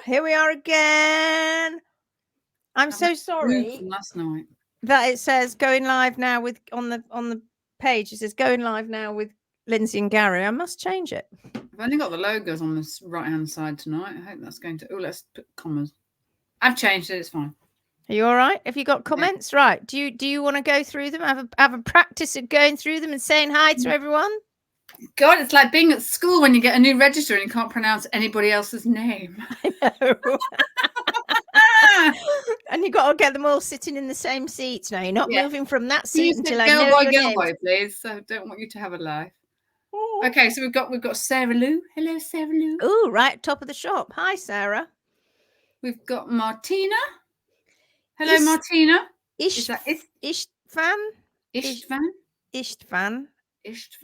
here we are again. I'm so sorry from last night that it says going live now with on the page. It says going live now with Lindsay and Garry. I must change it. I've only got the logos on this right hand side tonight. I hope that's going to. Oh, let's put commas. I've changed it. It's fine. Are you all right? Have you got comments? Yeah. Right. Do you want to go through them? Have a practice of going through them and saying hi to everyone? God, it's like being at school when you get a new register and you can't pronounce anybody else's name. I know. And you got to get them all sitting in the same seats now. You're not moving from that seat until I know your name. Boy, please. So I don't want you to have a life. Okay, so we've got Sarah Lou. Hello, Sarah Lou. Oh, right, top of the shop. Hi, Sarah. We've got Martina. Hello, Martina. Ishtvan.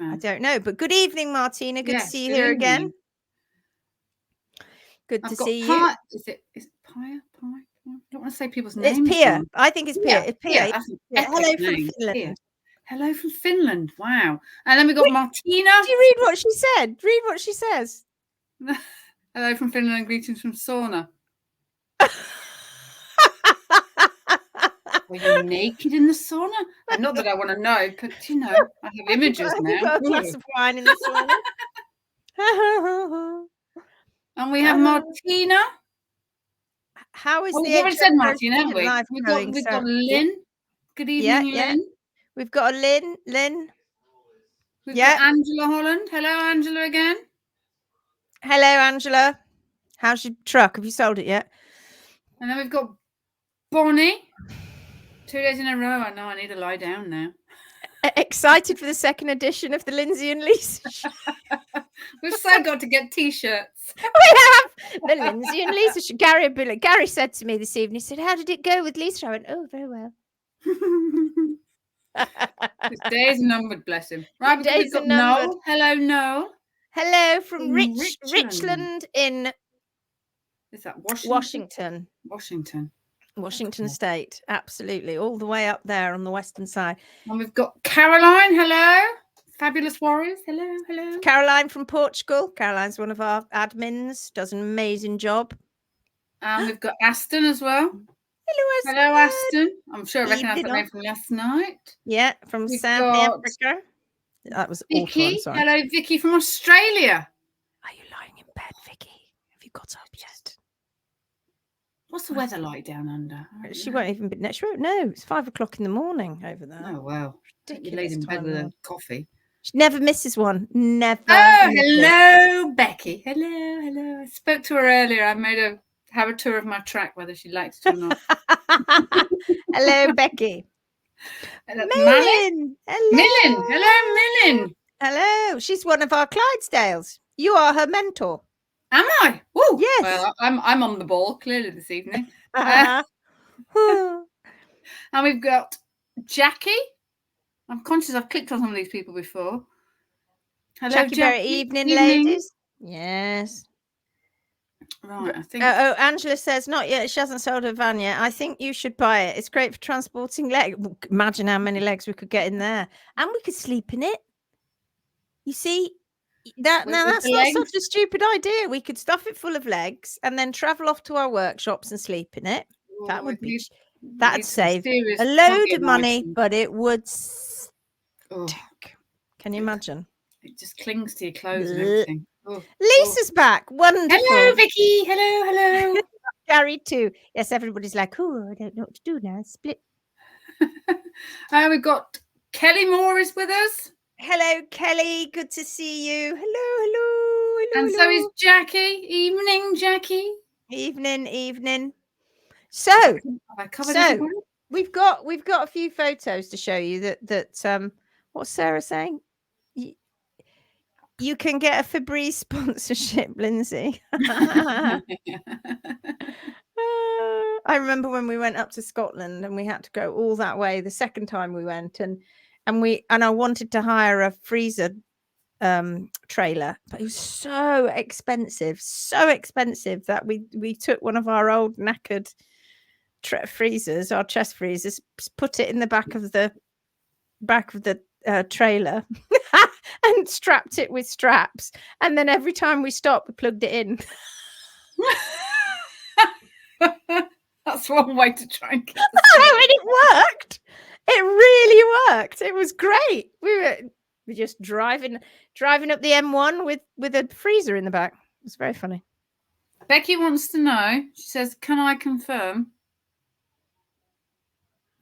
I don't know, but good evening, Martina. Good to see you here again. Good to see you. Is it Pia? I don't want to say people's names. It's Pia. I think it's Pia. It's Pia. Hello from Finland. Pia. Hello from Finland. Wow. And then we got Martina. Do you read what she said? Read what she says. Hello from Finland and greetings from sauna. Were you naked in the sauna? Not that I want to know, but I have images now. I've got a glass of wine in the sauna. And we have Martina. How is we've already said Martina, haven't we? We've got Lynn. Good evening, Lynn. We've got a Lynn. We've got Angela Holland. Hello, Angela again. Hello, Angela. How's your truck? Have you sold it yet? And then we've got Bonnie. 2 days in a row. I know I need to lie down now. Excited for the second edition of the Lindsay and Lisa show. We've so got to get T-shirts. We have the Lindsay and Lisa show. Garry said to me this evening, he said, how did it go with Lisa? I went, oh, very well. His days numbered, bless him. Right, we've got Noel. Hello, Noel. Hello from Richland in... Is that Washington? Washington State, absolutely, all the way up there on the western side. And we've got Caroline. Hello, fabulous warriors. Hello. Caroline from Portugal. Caroline's one of our admins, does an amazing job. And we've got Aston as well. Hello, Aston. I'm sure I recognise that name from last night. Yeah, from South Africa. That was Vicky. Awful, hello, Vicky from Australia. Are you lying in bed, Vicky? Have you got up yet? What's the weather like down under? She won't even be. She won't know. It's 5 o'clock in the morning over there. Oh wow! You laid in bed with a coffee. She never misses one. Never. Oh, hello, Becky. Hello. I spoke to her earlier. I made her have a tour of my track, whether she likes it or not. Hello, Becky. Millen. Hello, Millen. Hello. She's one of our Clydesdales. You are her mentor. Am I? Oh, yes. Well, I'm on the ball clearly this evening. And we've got Jackie. I'm conscious I've clicked on some of these people before. Hello, Jackie. Very evening, ladies. Yes. Right, I think. Angela says not yet. She hasn't sold her van yet. I think you should buy it. It's great for transporting legs. Imagine how many legs we could get in there, and we could sleep in it. You see. That's not such a stupid idea. We could stuff it full of legs and then travel off to our workshops and sleep in it. That would be that'd save a load of money, but it would stink. Can you imagine? It just clings to your clothes and everything. Lisa's back. Wonderful. Hello, Vicky. Hello. Garry too. Yes, everybody's like, oh, I don't know what to do now. Split. We've got Kelly Moore is with us. Hello, Kelly. Good to see you. Hello. And so is Jackie. Evening, Jackie. Evening. So we've got a few photos to show you that what's Sarah saying? You can get a Febreze sponsorship, Lindsay. I remember when we went up to Scotland and we had to go all that way the second time we went, and I wanted to hire a freezer trailer, but it was so expensive that we took one of our old knackered freezers, our chest freezers, put it in the back of the trailer and strapped it with straps, and then every time we stopped we plugged it in. That's one way to try and get the I mean, it worked. It really worked. It was great. We were just driving up the M1 with a freezer in the back. It was very funny. Becky wants to know, she says, can I confirm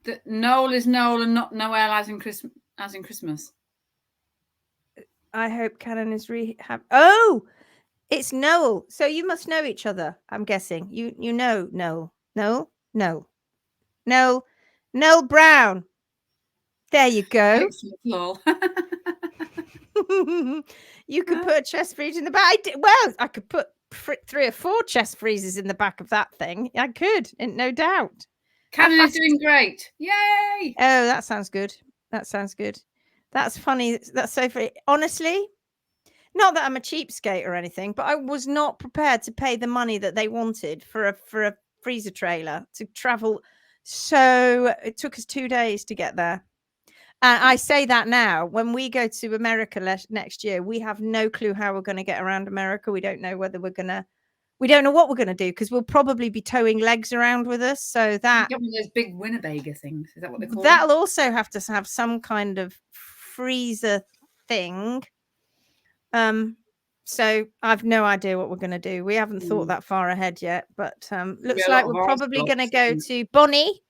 that Noel is Noel and not Noel as in Christmas? I hope Cannon is rehab. Oh, it's Noel. So you must know each other, I'm guessing. You know Noel. No. Noel Brown. There you go. Excellent, lol. You could put a chest freezer in the back. Well, I could put 3 or 4 chest freezers in the back of that thing. I could, no doubt. Cannon is doing great. Yay! Oh, that sounds good. That's funny. That's so funny. Honestly, not that I'm a cheapskate or anything, but I was not prepared to pay the money that they wanted for a freezer trailer to travel. So it took us 2 days to get there. And I say that now, when we go to America next year, we have no clue how we're going to get around America. We don't know whether we don't know what we're going to do, because we'll probably be towing legs around with us. So that one of those big Winnebago things. Is that what they call that'll also have to have some kind of freezer thing. So I've no idea what we're going to do. We haven't thought that far ahead yet, but looks like we're probably going to go to Bonnie.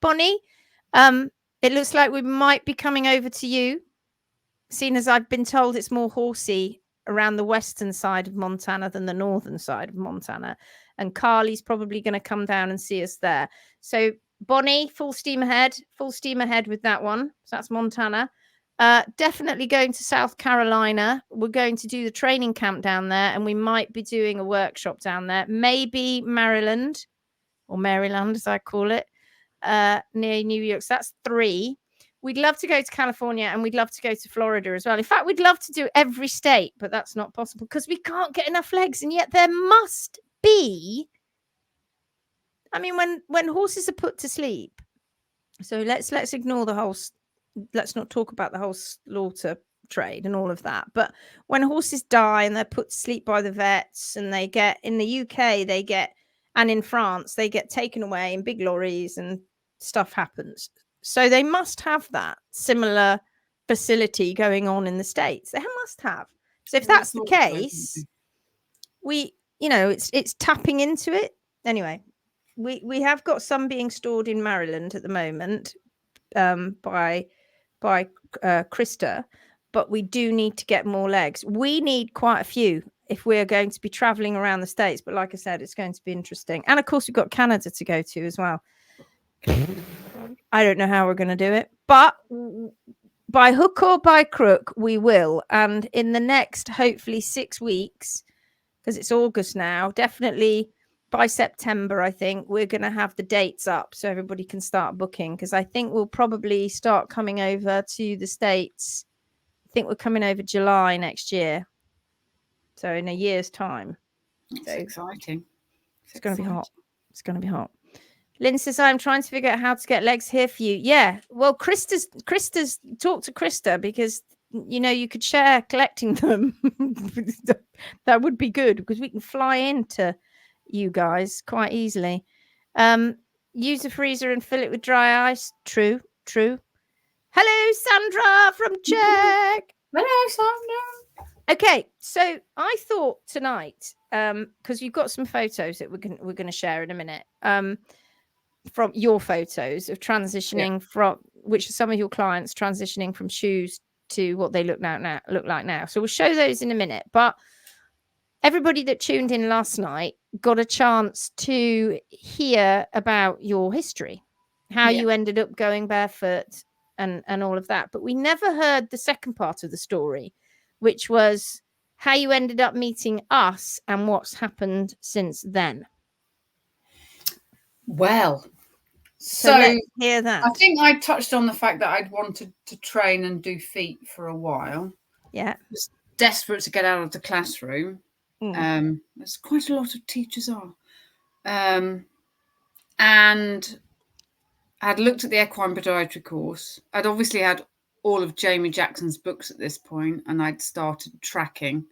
It looks like we might be coming over to you, seeing as I've been told it's more horsey around the western side of Montana than the northern side of Montana. And Carly's probably going to come down and see us there. So Bonnie, full steam ahead with that one. So that's Montana. Definitely going to South Carolina. We're going to do the training camp down there, and we might be doing a workshop down there. Maybe Maryland, or Maryland as I call it, near New York. So that's 3. We'd love to go to California, and we'd love to go to Florida as well. In fact, we'd love to do every state, but that's not possible because we can't get enough legs. And yet there must be. I mean, when horses are put to sleep. So let's ignore the whole. Let's not talk about the whole slaughter trade and all of that. But when horses die and they're put to sleep by the vets, and they get, in the UK, and in France, they get taken away in big lorries and stuff happens. So they must have that similar facility going on in the States. They must have. So if that's the case, it's tapping into it. Anyway, we have got some being stored in Maryland at the moment by Krista, but we do need to get more legs. We need quite a few if we're going to be traveling around the States. But like I said, it's going to be interesting. And of course, we've got Canada to go to as well. I don't know how we're going to do it, but by hook or by crook, we will. And in the next, hopefully 6 weeks, because it's August now, definitely by September, I think we're going to have the dates up so everybody can start booking, because I think we'll probably start coming over to the States. I think we're coming over July next year. So in a year's time. It's exciting. It's going to be hot. It's going to be hot. Lynn says, I'm trying to figure out how to get legs here for you. Yeah. Well, Krista's talk to Krista, because, you could share collecting them. That would be good, because we can fly into you guys quite easily. Use a freezer and fill it with dry ice. True. Hello, Sandra from Czech. Hello, Sandra. Okay, so I thought tonight, because you've got some photos that we're going to share in a minute, from your photos of transitioning from, which are some of your clients transitioning from shoes to what they look like now. So we'll show those in a minute. But everybody that tuned in last night got a chance to hear about your history, how you ended up going barefoot and all of that. But we never heard the second part of the story, which was how you ended up meeting us and what's happened since then. Well, so let's hear that. I think I touched on the fact that I'd wanted to train and do feet for a while. Yeah. I was desperate to get out of the classroom. There's quite a lot of teachers are. And I'd looked at the equine podiatry course. I'd obviously had all of Jamie Jackson's books at this point, and I'd started tracking.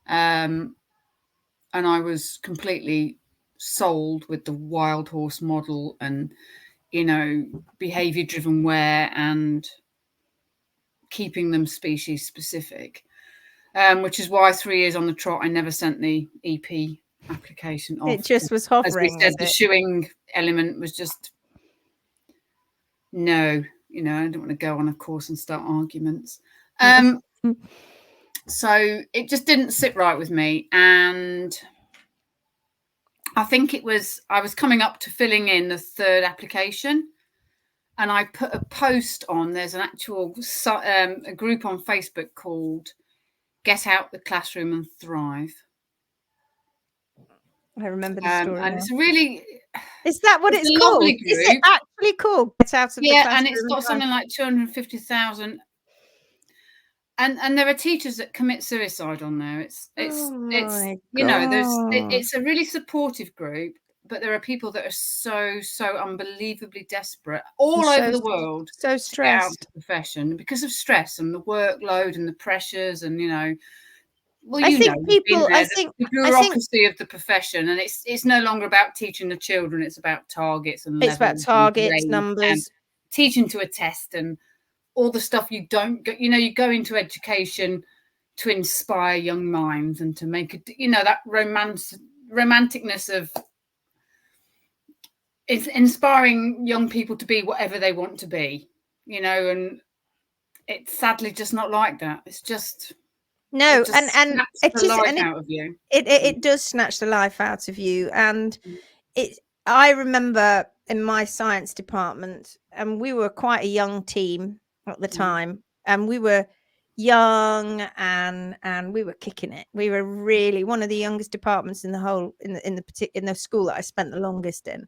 And I was completely sold with the wild horse model and, you know, behavior driven wear and keeping them species specific, which is why 3 years on the trot, I never sent the EP application off. It just was hovering. As we said, the shoeing element was just, no, you know, I don't want to go on a course and start arguments. So it just didn't sit right with me. And I think I was coming up to filling in the 3rd application, and I put a post on. There's an actual a group on Facebook called Get Out the Classroom and Thrive. I remember the story. And it's really... Is that what it's called? Is it actually called Get Out of the Classroom? Yeah, and it's got something like 250,000. And there are teachers that commit suicide on there. It's you know, it's a really supportive group, but there are people that are so unbelievably desperate all over the world, so stressed, to get out of the profession because of stress and the workload and the pressures, and you know, well, I think the bureaucracy of the profession, and it's no longer about teaching the children; it's about targets and it's about targets, numbers, teaching to a test, and all the stuff you don't go, you know, you go into education to inspire young minds and to make it, you know, that romanticness of it's inspiring young people to be whatever they want to be, you know, and it's sadly just not like that. It's just no, and it is, and out of you. It does snatch the life out of you, and I remember in my science department, and we were quite a young team at the time, and we were young and we were kicking it. We were really one of the youngest departments in the whole in the school that I spent the longest in,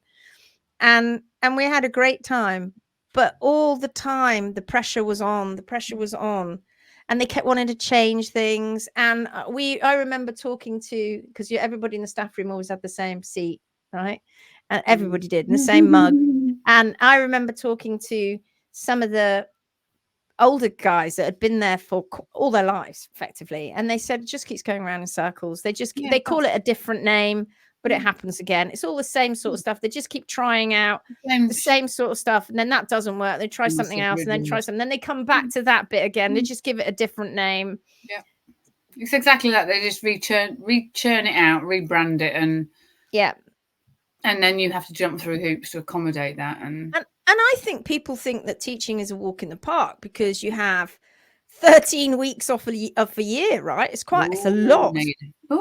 and we had a great time. But all the time the pressure was on, and they kept wanting to change things. And I remember talking to, because everybody in the staff room always had the same seat, right? And everybody did, in the same mug. And I remember talking to some of the older guys that had been there for all their lives, effectively, and they said it just keeps going around in circles. They just they call it a different name, but it happens again. It's all the same sort of stuff. They just keep trying out the same sort of stuff, and then that doesn't work. They try something else, and then try something. Then they come back to that bit again. They just give it a different name. Yeah, it's exactly that. They just rechurn it out, rebrand it, and then you have to jump through hoops to accommodate that. And I think people think that teaching is a walk in the park because you have 13 weeks off a year, right? It's a lot. But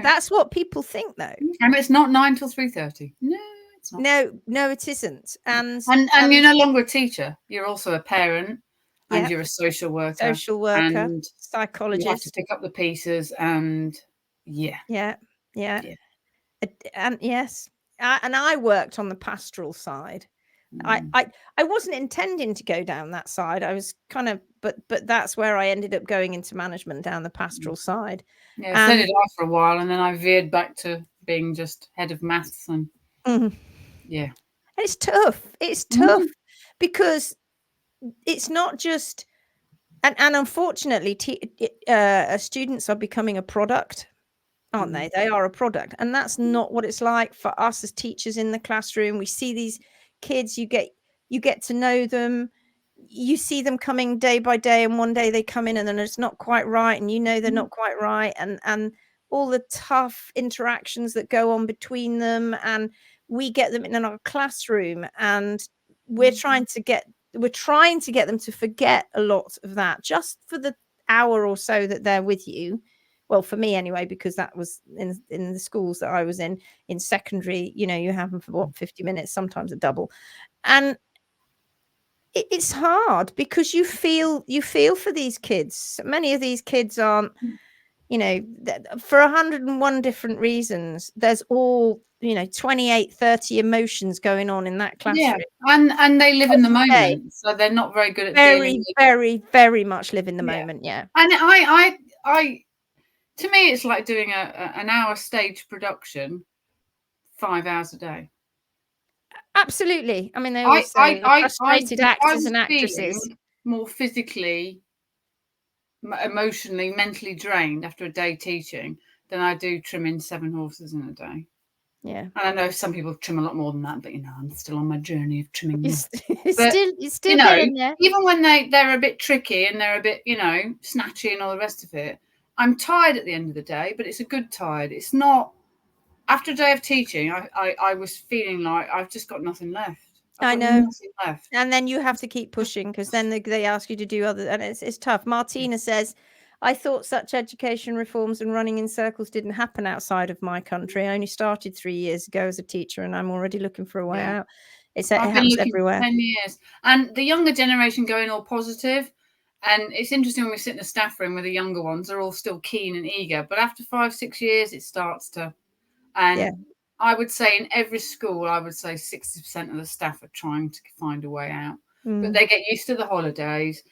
that's what people think, though. And it's not 9 till 3:30. No, it's not. No, it isn't. And you're no longer a teacher. You're also a parent, and you're a social worker, and psychologist. You have to pick up the pieces, and yeah. And yes, and I worked on the pastoral side. I wasn't intending to go down that side. I was kind of, but that's where I ended up going into management, down the pastoral side. Yeah, so did I for a while, and then I veered back to being just head of maths. And it's tough. It's tough because it's not just, and unfortunately, students are becoming a product, aren't they? They are a product, and that's not what it's like for us as teachers in the classroom. We see these kids, you get to know them, you see them coming day by day, and one day they come in and then it's not quite right, and you know they're not quite right, and all the tough interactions that go on between them, and we get them in our classroom, and we're trying to get them to forget a lot of that just for the hour or so that they're with you. Well, for me anyway, because that was in the schools that I was in secondary, you know, you have them for 50 minutes, sometimes a double. And it's hard because you feel for these kids. Many of these kids aren't, you know, for 101 different reasons. There's all, you know, 28, 30 emotions going on in that classroom. Yeah, and they live in the moment, so they're not very good at very much live in the moment. Yeah. And I to me, it's like doing an hour stage production, 5 hours a day. Absolutely. I mean, they always say frustrated actors and actresses. More physically, emotionally, mentally drained after a day teaching than I do trimming 7 horses in a day. Yeah. And I know some people trim a lot more than that, but I'm still on my journey of trimming You're more. still getting there. Even when they're a bit tricky and they're a bit, snatchy and all the rest of it, I'm tired at the end of the day, but it's a good tired. It's not. After a day of teaching, I was feeling like I've just got nothing left. I know. Nothing left. And then you have to keep pushing, because then they ask you to do other, and it's tough. Martina says, I thought such education reforms and running in circles didn't happen outside of my country. I only started 3 years ago as a teacher, and I'm already looking for a way out. It happens everywhere. 10 years. And the younger generation going all positive. And it's interesting when we sit in the staff room with the younger ones, they're all still keen and eager. But after 5-6 years, it starts to. And I would say in every school, 60% of the staff are trying to find a way out. But they get used to the holidays,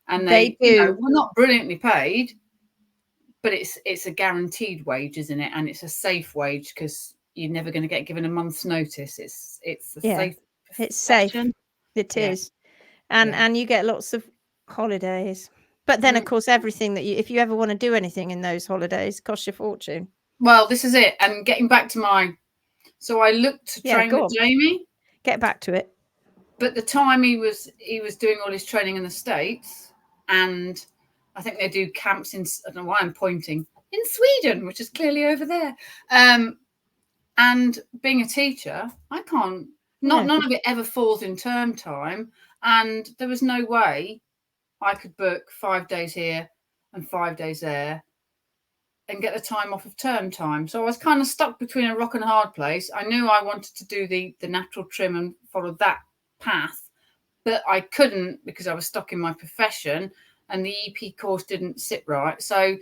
and they do. We're not brilliantly paid, but it's a guaranteed wage, isn't it? And it's a safe wage, because you're never going to get given a month's notice. It's a safe. It's safe. It is. And you get lots of holidays. But then, of course, everything that if you ever want to do anything in those holidays, costs you a fortune. Well, this is it. And getting back to so I looked to train with Jamie. Get back to it. But the time he was doing all his training in the States, and I think they do camps in, I don't know why I'm pointing, in Sweden, which is clearly over there. And being a teacher, I can't, none of it ever falls in term time. And there was no way I could book 5 days here and 5 days there and get the time off of term time. So I was kind of stuck between a rock and a hard place. I knew I wanted to do the natural trim and follow that path, but I couldn't, because I was stuck in my profession and the EP course didn't sit right. So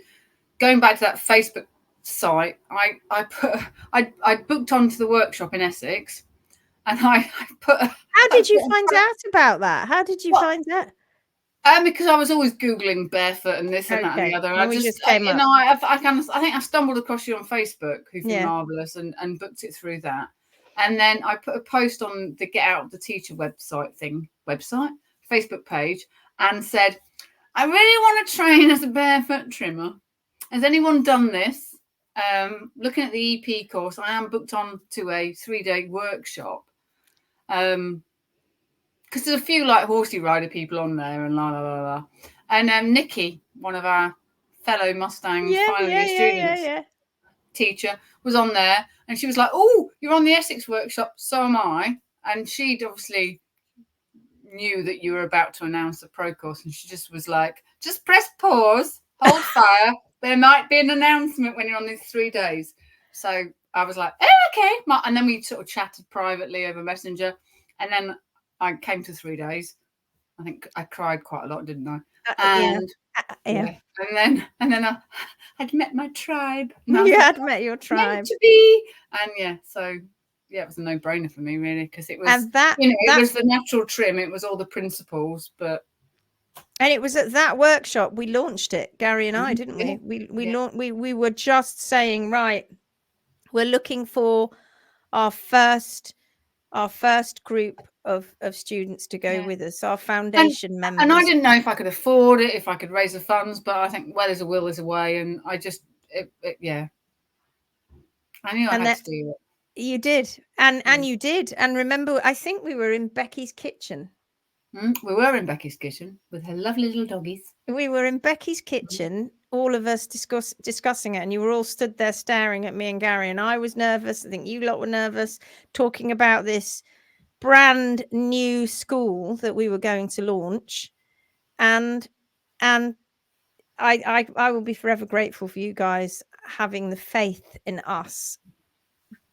going back to that Facebook site, I booked onto the workshop in Essex, and I put. How did you find out about that? How did you find that? Because I was always Googling barefoot and this and that and the other. And I just came up. I think I stumbled across you on Facebook, who've been marvellous, and booked it through that. And then I put a post on the Get Out of the Teacher Facebook page, and said, I really want to train as a barefoot trimmer. Has anyone done this? Looking at the EP course, I am booked on to a 3-day workshop. Because there's a few like horsey rider people on there, and la la la la. And Nikki, one of our fellow Mustangs, teacher, was on there, and she was like, "Oh, you're on the Essex workshop, so am I." And she'd obviously knew that you were about to announce the pro course, and she just was like, "Just press pause, hold fire. There might be an announcement when you're on these 3 days." So I was like, "Oh, okay." And then we sort of chatted privately over Messenger, and then I came to 3 days. I think I cried quite a lot, didn't I? And then I'd met my tribe. You had met your tribe. Meant to be. And so it was a no-brainer for me, really, because it was, it was the natural trim. It was all the principles, but. And it was at that workshop we launched it, Garry and I, didn't we? We were just saying, right, we're looking for our first group of students to go with us, our foundation members. And I didn't know if I could afford it, if I could raise the funds, but I think where there's a will, there's a way. And I just, I knew I had to do it. You did. And you did. And remember, I think we were in Becky's kitchen. We were in Becky's kitchen with her lovely little doggies. We were in Becky's kitchen, all of us discussing it, and you were all stood there staring at me and Garry, and I was nervous. I think you lot were nervous, talking about this brand new school that we were going to launch. And I will be forever grateful for you guys having the faith in us,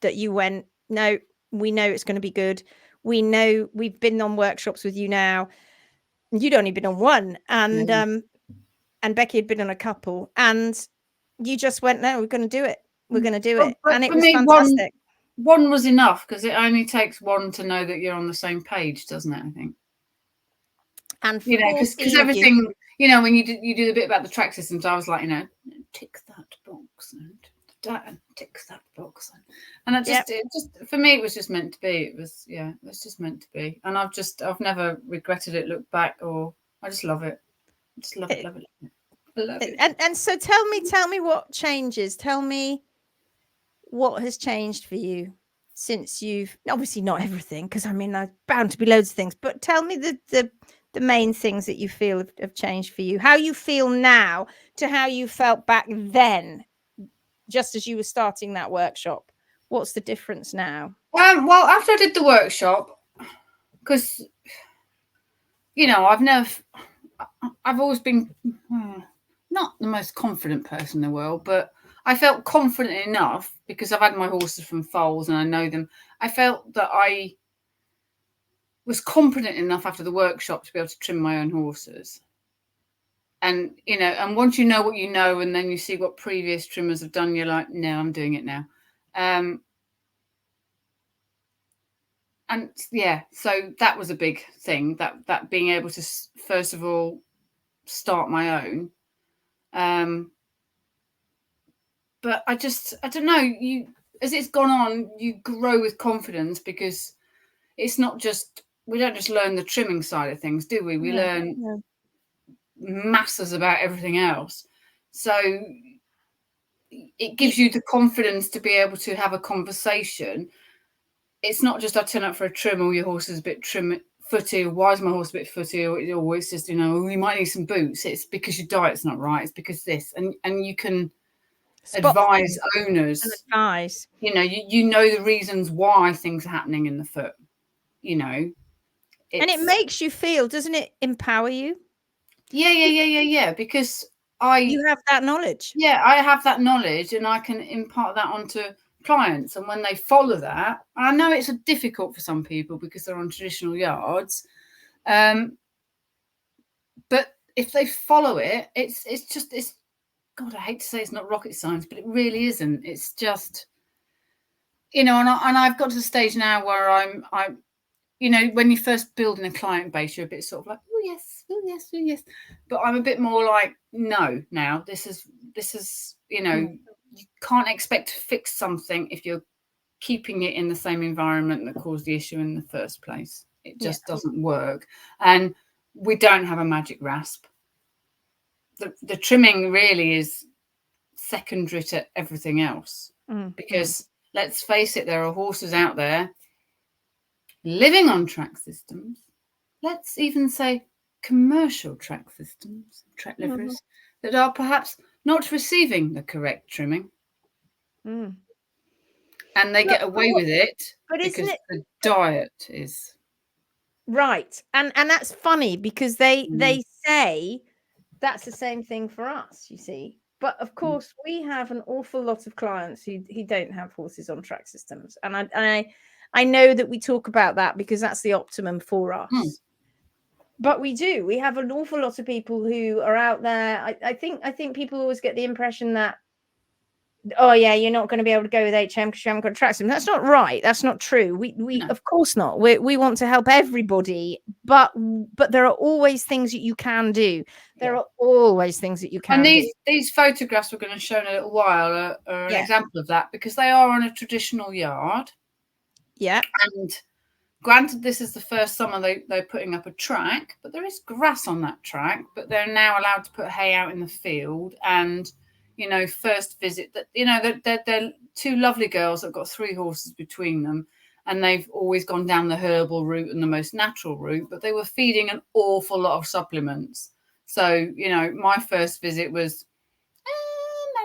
that you went, no, we know it's going to be good. We know, we've been on workshops with you now. You'd only been on one, and Becky had been on a couple, and you just went, no, we're going to do it. We're going to do it. And it was fantastic. One was enough, because it only takes one to know that you're on the same page, doesn't it? I think. And because everything, when you do the bit about the track systems, I was like, tick that box and tick that box, and it just for me, it was just meant to be. It was just meant to be, and I've never regretted it, looked back, or I just love it. I just love it. I love it. And so tell me what changes. Tell me what has changed for you. since you've obviously not everything, because I mean there's bound to be loads of things, but tell me the main things that you feel have changed for you, how you feel now to how you felt back then, just as you were starting that workshop. What's the difference now? Well, after I did the workshop, because I've always been not the most confident person in the world, but I felt confident enough because I've had my horses from foals and I know them. I felt that I was confident enough after the workshop to be able to trim my own horses. And, and once you know what you know, and then you see what previous trimmers have done, you're like, no, I'm doing it now. And yeah, so that was a big thing, that being able to, first of all, start my own. But I don't know, as it's gone on, you grow with confidence, because it's not just, we don't just learn the trimming side of things, do we? We learn masses about everything else. So it gives you the confidence to be able to have a conversation. It's not just I turn up for a trim, or your horse is a bit footy, or why is my horse a bit footy, or it's just, you might need some boots. It's because your diet's not right. It's because this, and you can advise owners. And advise. You know the reasons why things are happening in the foot. And it makes you feel, doesn't it, empower you? Yeah. Because you have that knowledge. Yeah, I have that knowledge, and I can impart that onto clients. And when they follow that, I know it's difficult for some people because they're on traditional yards, but if they follow it, it's God, I hate to say it's not rocket science, but it really isn't. It's just, and I've got to the stage now where I'm when you're first building a client base, you're a bit sort of like, oh yes, but I'm a bit more like, no, now this is you can't expect to fix something if you're keeping it in the same environment that caused the issue in the first place. It just doesn't work. And we don't have a magic rasp. The trimming really is secondary to everything else, because let's face it, there are horses out there living on track systems, let's even say commercial track systems, track liveries, that are perhaps not receiving the correct trimming. And they get away with it because the diet is right. And that's funny, because they say that's the same thing for us, you see. But of course, we have an awful lot of clients who don't have horses on track systems, and I know that we talk about that because that's the optimum for us. But we have an awful lot of people who are out there. I think people always get the impression that, oh yeah, you're not going to be able to go with HM because you haven't got a track system. That's not right. That's not true. We no. Of course not. We want to help everybody, but there are always things that you can do. There are always things that you can do. And these photographs we're going to show in a little while are an example of that, because they are on a traditional yard. Yeah. And granted, this is the first summer they're putting up a track, but there is grass on that track. But they're now allowed to put hay out in the field. And first visit that, they're two lovely girls that have got 3 horses between them, and they've always gone down the herbal route and the most natural route, but they were feeding an awful lot of supplements. So, my first visit was,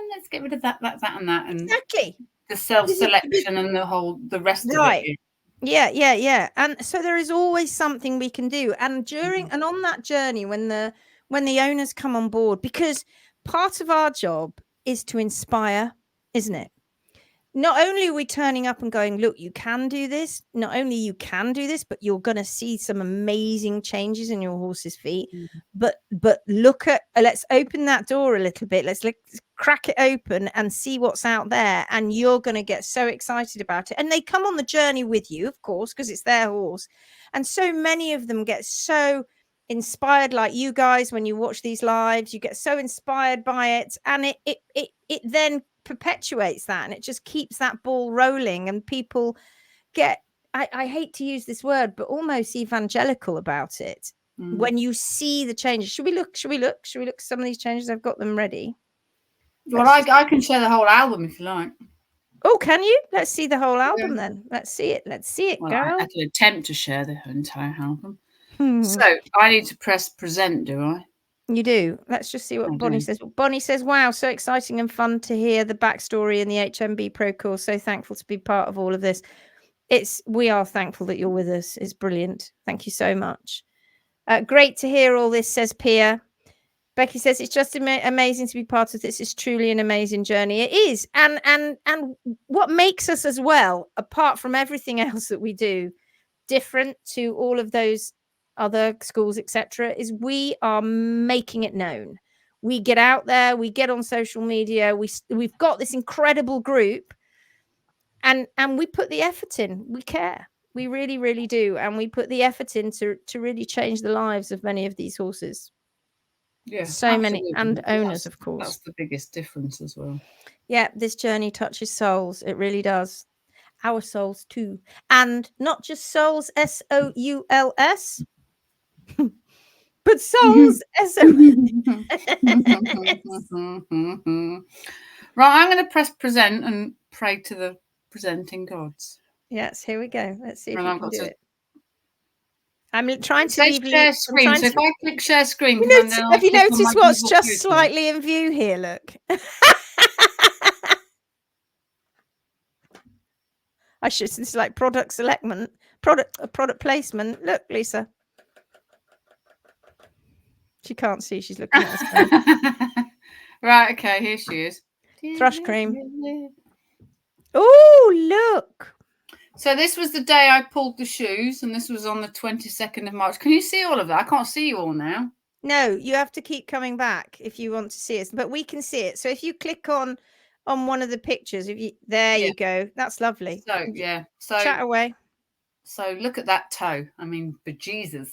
let's get rid of that, and that. And exactly. The self-selection and the rest of it. Yeah. And so there is always something we can do. And and on that journey, when the owners come on board, because part of our job is to inspire, isn't it? Not only are we turning up and going, look, you can do this. Not only you can do this, but you're going to see some amazing changes in your horse's feet. But look at, let's open that door a little bit. Let's crack it open and see what's out there. And you're going to get so excited about it. And they come on the journey with you, of course, because it's their horse. And so many of them get so inspired, like you guys, when you watch these lives, you get so inspired by it. And it then perpetuates that, and it just keeps that ball rolling, and people get, I hate to use this word, but almost evangelical about it when you see the changes. Should we look at some of these changes? I've got them ready. Well, I can share the whole album if you like. Oh, can you? Let's see the whole album then. Let's see it. Let's see it, Well, girl. I can attempt to share the entire album. Hmm. So I need to press present, do I? You do. Let's just see what Bonnie says. Bonnie says, wow, so exciting and fun to hear the backstory in the HMB Pro course. So thankful to be part of all of this. We are thankful that you're with us. It's brilliant. Thank you so much. Great to hear all this, says Pia. Becky says, it's just amazing to be part of this. It's truly an amazing journey. It is. And what makes us as well, apart from everything else that we do, different to all of those other schools, etc., is we are making it known. We get out there, we get on social media, we've got this incredible group, and we put the effort in. We care. We really, really do. And we put the effort in to really change the lives of many of these horses. Yeah, so absolutely. many, and owners, of course. That's the biggest difference as well. Yeah, this journey touches souls. It really does. Our souls too. And not just souls, SOULS, but souls, SOULS. Right, I'm going to press present and pray to the presenting gods. Yes, here we go. Let's see if you can do it. I'm trying to leave share screen. So if I click share screen, have you noticed what's just slightly in view here? Look. This is like product placement. Look, Lisa. She can't see. She's looking at us. Right. Okay. Here she is. Thrush cream. Oh, look. So this was the day I pulled the shoes, and this was on the 22nd of March. Can you see all of that? I can't see you all now. No, you have to keep coming back if you want to see it, but we can see it. So if you click on one of the pictures, you go. That's lovely. So yeah. So chat away. So look at that toe. I mean, bejesus.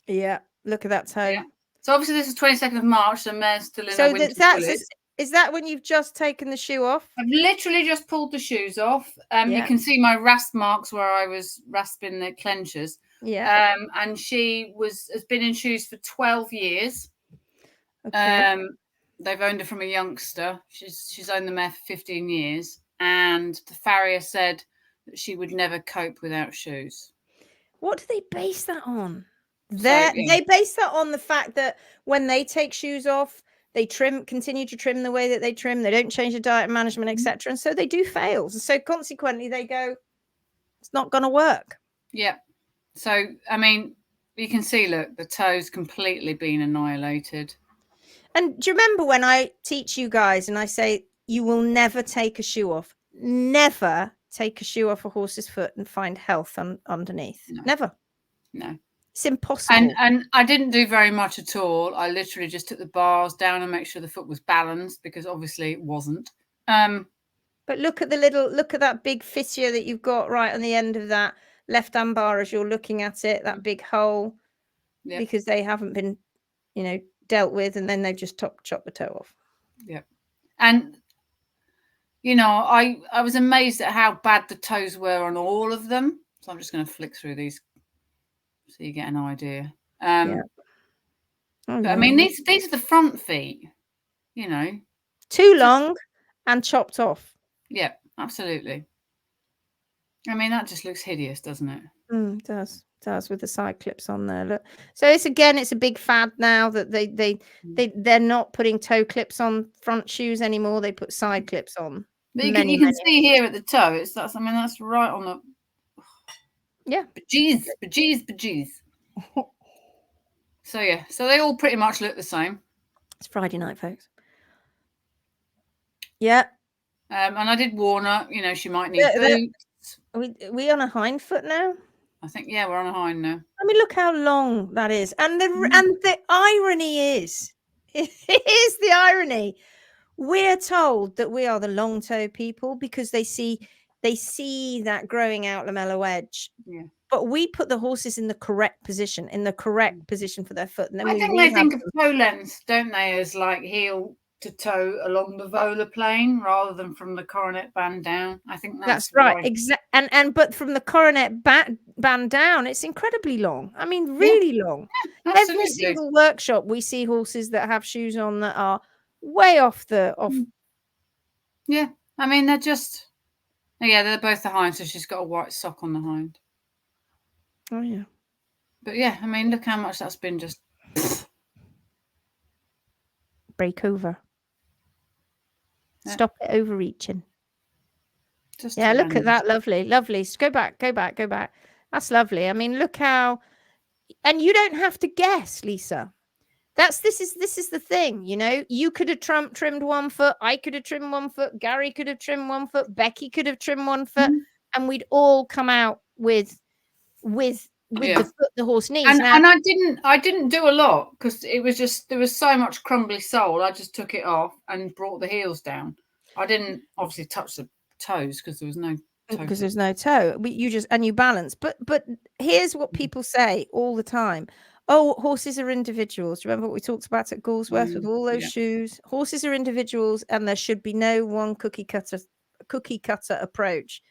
Yeah, look at that toe. Yeah. So obviously this is 22nd of March, and mare's still in her winter is that when you've just taken the shoe off? I've literally just pulled the shoes off. You can see my rasp marks where I was rasping the clenchers. Yeah. And she has been in shoes for 12 years. Okay. They've owned her from a youngster. She's owned the mare for 15 years. And the farrier said that she would never cope without shoes. What do they base that on? They base that on the fact that when they take shoes off, they continue to trim the way that they trim. They don't change the diet management, etc. And so they do fail. So consequently, they go, it's not going to work. Yeah. So, I mean, you can see, look, the toe's completely been annihilated. And do you remember when I teach you guys and I say, you will never take a shoe off? Never take a shoe off a horse's foot and find health underneath. No. Never. No. It's impossible. And I didn't do very much at all. I literally just took the bars down and make sure the foot was balanced, because obviously it wasn't. But look at that big fissure that you've got right on the end of that left hand bar as you're looking at it, that big hole, because they haven't been, dealt with, and then they've just chopped the toe off. Yeah. And, I was amazed at how bad the toes were on all of them. So I'm just going to flick through these so you get an idea. But, I mean, these are the front feet, Too long and chopped off. Yeah, absolutely. I mean, that just looks hideous, doesn't it? It does with the side clips on there. Look, so it's a big fad now that they're not putting toe clips on front shoes anymore. They put side clips on. But you can see here at the toe. That's right on the. Yeah. Bejeez. So yeah, so they all pretty much look the same. It's Friday night, folks. Yeah. And I did warn her, she might need boots. Are we on a hind foot now? I think, yeah, we're on a hind now. I mean, look how long that is. And the irony is, it is the irony. We're told that we are the long toe people because they see that growing out lamellar edge. Yeah. But we put the horses in the correct position for their foot. And then I think they think of toe length, don't they, as like heel to toe along the volar plane rather than from the coronet band down. I think that's right. Exactly. But from the coronet band down, it's incredibly long. I mean, really long. Yeah, every single workshop, we see horses that have shoes on that are way off. Yeah. I mean, they're just, Oh, yeah, they're both the hind, so she's got a white sock on the hind. Oh yeah. But yeah, I mean, look how much that's been just break over. Yeah. Stop it overreaching. just Yeah, look at horrendous. that. Lovely, lovely. Go back, go back, go back. That's lovely. I mean, look how, and you don't have to guess, Lisa. This is the thing, you know. You could have trimmed 1 foot. I could have trimmed 1 foot. Garry could have trimmed 1 foot. Becky could have trimmed 1 foot, and we'd all come out with Yeah. the foot the horse needs. And Now, and I didn't do a lot because it was just there was so much crumbly sole. I just took it off and brought the heels down. I didn't obviously touch the toes because there was no toe. because there's no toe. You just and you balance. But here's what people say all the time. Oh, horses are individuals. Remember what we talked about at Galsworth with all those shoes? Horses are individuals, and there should be no one cookie cutter approach.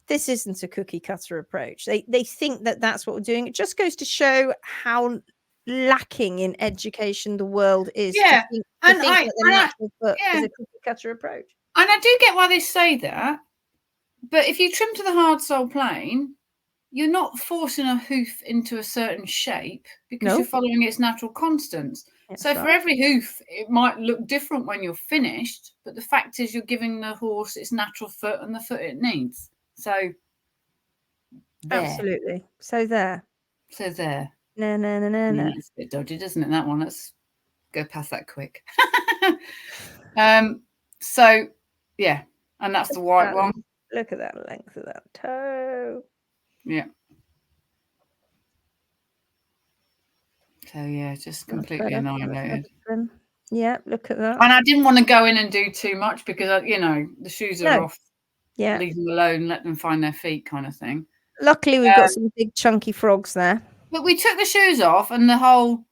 This isn't a cookie cutter approach. They think that that's what we're doing. It just goes to show how lacking in education the world is. Yeah, to think that the natural foot is a cookie cutter approach. And I do get why they say that, but if you trim to the hard sole plane, you're not forcing a hoof into a certain shape because you're following its natural constants. So for every hoof, it might look different when you're finished, but the fact is you're giving the horse its natural foot and the foot it needs. So there. Absolutely. So there. No. It's a bit dodgy, doesn't it, that one? Let's go past that quick. So yeah, and that's the white one. Look at that length of that toe. Yeah. So yeah, just completely annihilated. Yeah, look at that. And I didn't want to go in and do too much because you know the shoes are off. Yeah, leave them alone, let them find their feet, kind of thing. Luckily, we've got some big chunky frogs there. But we took the shoes off, and the whole,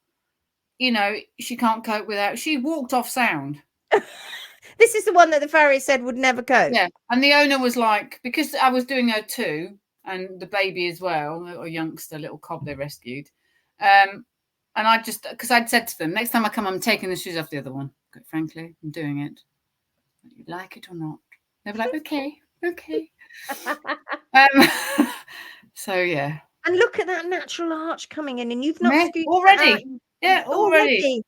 you know, she can't cope without. She walked off sound. This is the one that the farrier said would never go. Yeah, and the owner was like, because I was doing her too, and the baby as well, a youngster, little cob they rescued. And I just, because I'd said to them, next time I come, I'm taking the shoes off the other one. Quite frankly, I'm doing it. Whether you like it or not. They were like, okay. So yeah. And look at that natural arch coming in, and you've not already. Yeah, already.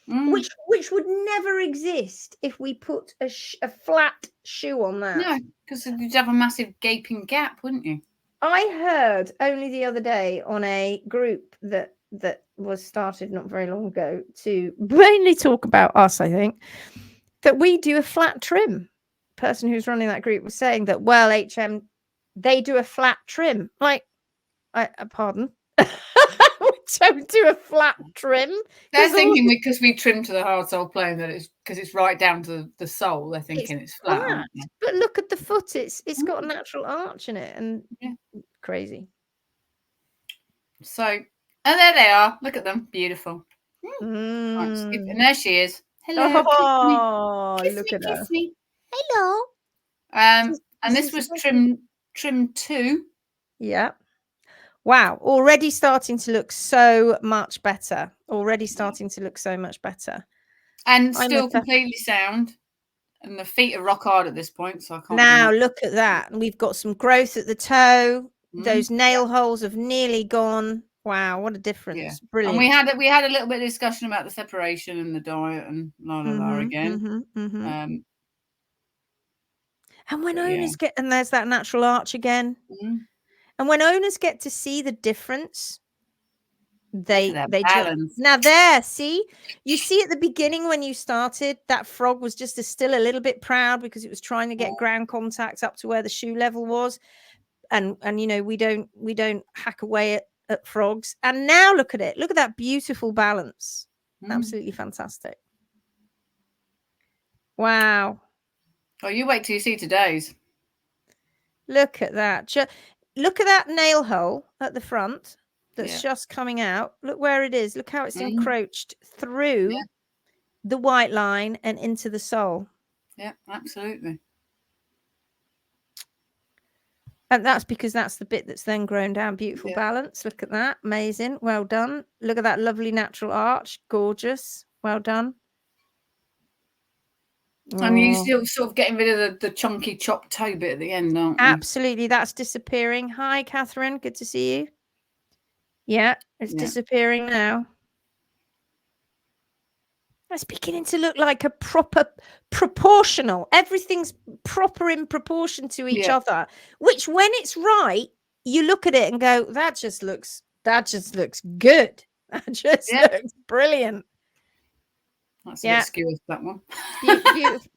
Which would never exist if we put a flat shoe on that. No, because you'd have a massive gaping gap, wouldn't you? I heard only the other day on a group that was started not very long ago to mainly talk about us, I think, that we do a flat trim. The person who's running that group was saying that, well, HM, they do a flat trim. Like, pardon? We don't do a flat trim. They're thinking because we trim to the hard sole plane that it's because it's right down to the sole. They're thinking it's flat. But look at the foot; it's got a natural arch in it, and crazy. So, and there they are. Look at them, beautiful. Right, and there she is. Hello. Oh, look at her. Kiss me. Hello. And this was trim 2. Yeah. Wow, already starting to look so much better. And still completely sound. And the feet are rock hard at this point, so I can't. Now look at that. We've got some growth at the toe. Those nail holes have nearly gone. Wow, what a difference. Yeah. Brilliant. And we had a little bit of discussion about the separation and the diet and again. And when owners get, and there's that natural arch again. And when owners get to see the difference, they balance. Now there, see, you see at the beginning when you started, that frog was just still a little bit proud because it was trying to get ground contact up to where the shoe level was, and you know we don't hack away at frogs. And now look at it, look at that beautiful balance, absolutely fantastic. Wow. Oh, you wait till you see today's. Look at that. Look at that nail hole at the front that's just coming out. Look where it is. Look how it's encroached through the white line and into the sole. Yeah, absolutely. And that's because that's the bit that's then grown down. Beautiful balance. Look at that. Amazing. Well done. Look at that lovely natural arch. Gorgeous. Well done. And you Oh, still sort of getting rid of the chunky chopped toe bit at the end, aren't you? absolutely. That's disappearing. Hi, Catherine. Good to see you. Yeah, it's disappearing now. It's beginning to look like a proper proportional. Everything's proper in proportion to each other, which when it's right, you look at it and go, that just looks good. That just looks brilliant. That's a bit skewed, that one.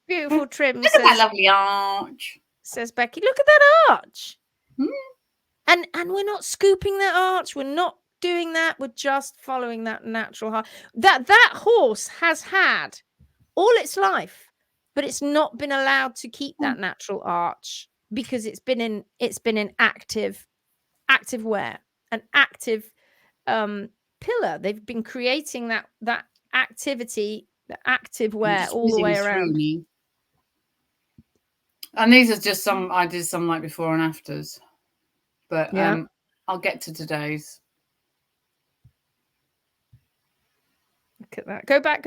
Beautiful trim. Look at that lovely arch. Says Becky. Look at that arch. And we're not scooping that arch. We're not doing that. We're just following that natural height. That horse has had all its life, but it's not been allowed to keep that natural arch because it's been in active wear, an active pillar. They've been creating that activity, the active wear all the way around. And these are just some I did some like before and afters, but I'll get to today's. Look at that. Go back.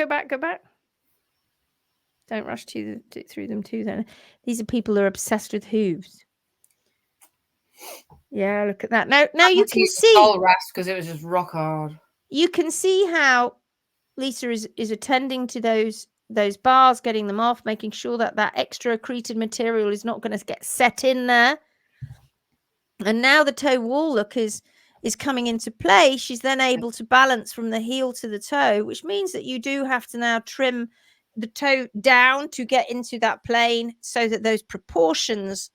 Don't rush through them too then. These are people who are obsessed with hooves. Yeah, look at that. Now you can see all rasp because it was just rock hard. You can see how Lisa is attending to those bars, getting them off, making sure that extra accreted material is not going to get set in there. And now the toe wall look is coming into play. She's then able to balance from the heel to the toe, which means that you do have to now trim the toe down to get into that plane so that those proportions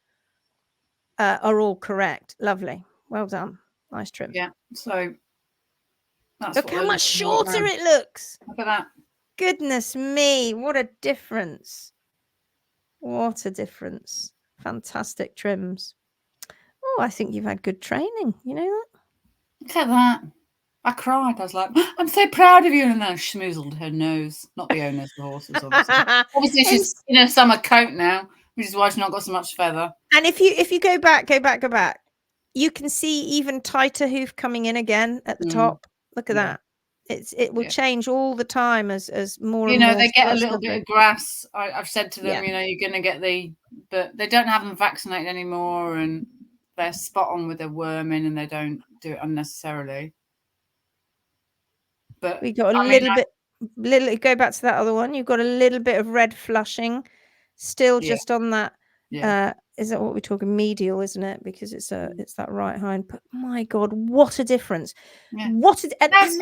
are all correct. Lovely. Well done. Nice trim. Yeah. So that's look how much shorter it looks. Look at that. Goodness me. What a difference. What a difference. Fantastic trims. Oh, I think you've had good training. You know that? Look at that. I cried. I was like, I'm so proud of you. And then I schmoozled her nose. Not the owner's, the horse's, obviously. Obviously, she's in a summer coat now, which is why she's not got so much feather. And if you go back, you can see even tighter hoof coming in again at the top. Look at that. It will change all the time as more and more. They get a little bit of grass. I've said to them, you're going to get but they don't have them vaccinated anymore, and they're spot on with their worming, and they don't do it unnecessarily. But we got a little go back to that other one. You've got a little bit of red flushing still just on that. Is that what we're talking? Medial, isn't it? Because it's that right hind. But my God, what a difference! But that's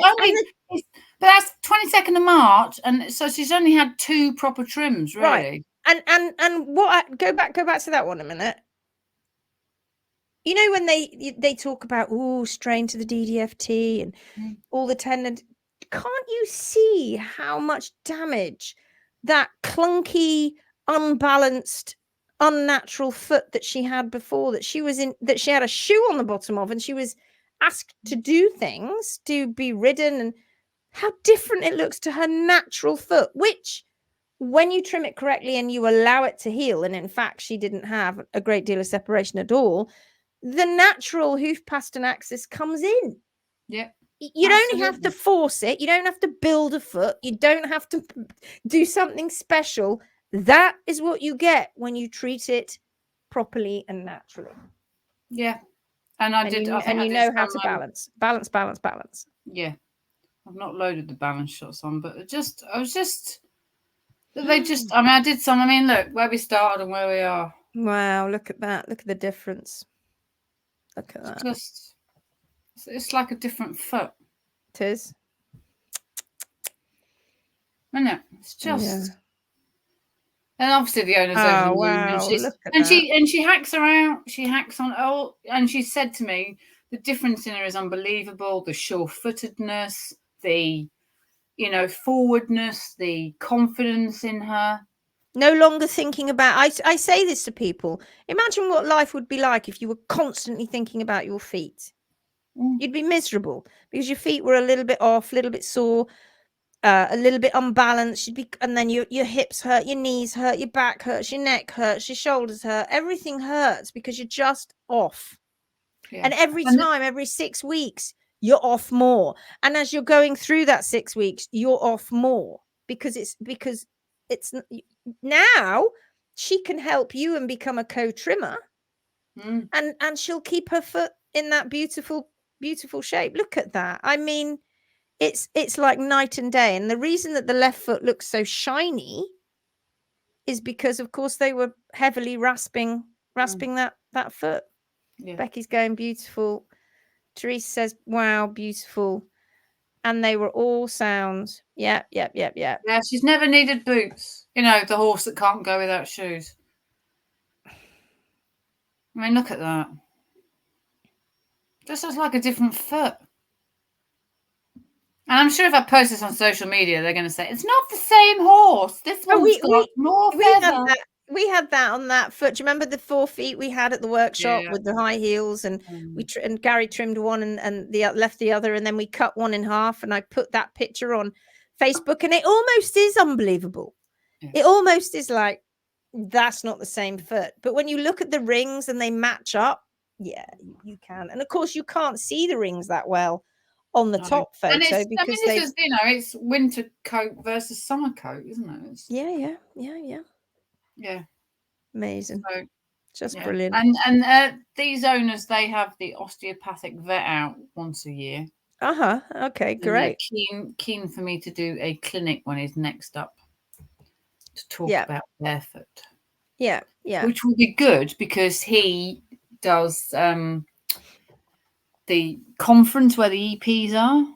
22nd of March, and so she's only had 2 proper trims, really. Right. And what? Go back to that one a minute. You know when they talk about strain to the DDFT and all the tendon. Can't you see how much damage that clunky, unbalanced, unnatural foot that she had before, that she had a shoe on the bottom of, and she was asked to do things, to be ridden, and how different it looks to her natural foot, which when you trim it correctly and you allow it to heal, and in fact she didn't have a great deal of separation at all, the natural hoof pastern axis comes in. You don't have to force it. You don't have to build a foot. You don't have to do something special. That is what you get when you treat it properly and naturally. Yeah. And I know how to balance. Yeah. I've not loaded the balance shots on, but I did some. I mean, look, where we started and where we are. Wow, look at that. Look at the difference. Look at that. It's like a different foot. It is. Isn't it? It's just. And obviously the owner's over the moon. And she hacks her out. She hacks on and she said to me, the difference in her is unbelievable. The sure-footedness, the forwardness, the confidence in her. No longer thinking about. I say this to people. Imagine what life would be like if you were constantly thinking about your feet. You'd be miserable because your feet were a little bit off, a little bit sore, a little bit unbalanced. And then your hips hurt, your knees hurt, your back hurts, your neck hurts, your shoulders hurt. Everything hurts because you're just off. And every 6 weeks, you're off more. And as you're going through that 6 weeks, you're off more because now she can help you and become a co-trimmer, Mm. and she'll keep her foot in that beautiful shape. Look at that. I mean, it's like night and day. And the reason that the left foot looks so shiny is because, of course, they were heavily rasping that foot. Yeah. Becky's going beautiful. Therese says, wow, beautiful. And they were all sound. Yeah. Yeah, she's never needed boots. You know, the horse that can't go without shoes. I mean, look at that. Just looks like a different foot. And I'm sure if I post this on social media, they're going to say, it's not the same horse. This one's got more feather. We had that on that foot. Do you remember the 4 feet we had at the workshop with the high heels? And and Garry trimmed one and left the other, and then we cut one in half. And I put that picture on Facebook, and it almost is unbelievable. Yeah. It almost is like, that's not the same foot. But when you look at the rings and they match up, yeah, you can. And of course, you can't see the rings that well on the top photo, and because this is, you know, it's winter coat versus summer coat, isn't it? Yeah. Amazing. So, just brilliant. And these owners, they have the osteopathic vet out once a year. Okay, great. And keen for me to do a clinic when he's next up to talk about Barefoot. Yeah. Which will be good because he does the conference where the EPs are.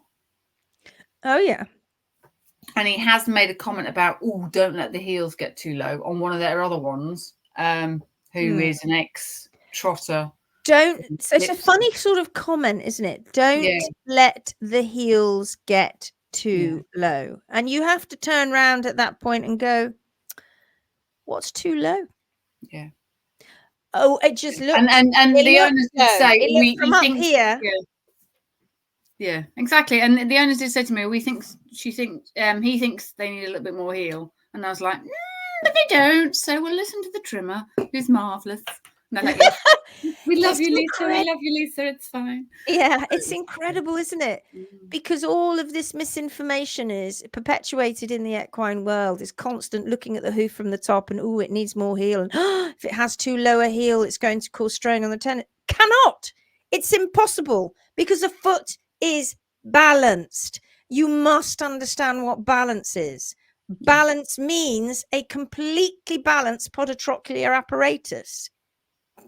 Oh, yeah. And he has made a comment about, don't let the heels get too low on one of their other ones, who is an ex-trotter. So it's a funny sort of comment, isn't it? Don't let the heels get too low. And you have to turn around at that point and go, what's too low? Yeah. Oh, it just looked. And the owners did say, we from up here. Yeah, exactly. And the owners did say to me, he thinks they need a little bit more heel. And I was like, but they don't. So we'll listen to the trimmer, who's marvelous. And they're like, we love you, Lisa. We love you, Lisa. It's fine. Yeah, it's incredible, isn't it? Because all of this misinformation is perpetuated in the equine world. Is constant looking at the hoof from the top and, it needs more heel. And if it has too low a heel, it's going to cause strain on the tendon. Cannot. It's impossible, because a foot is balanced. You must understand what balance is. Balance means a completely balanced podotrochlear apparatus.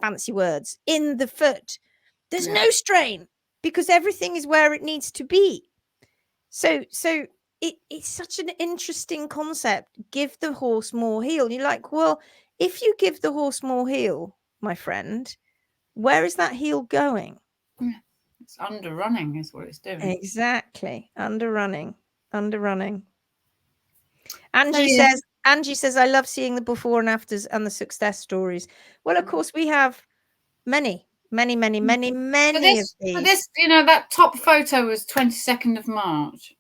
Fancy words, in the foot. There's no strain, because everything is where it needs to be. So it's such an interesting concept. Give the horse more heel. You're like, well, if you give the horse more heel, my friend, where is that heel going? It's underrunning is what it's doing. Exactly. Underrunning. Angie says, I love seeing the before and afters and the success stories. Well, of course, we have many of these. For this, you know, that top photo was 22nd of March.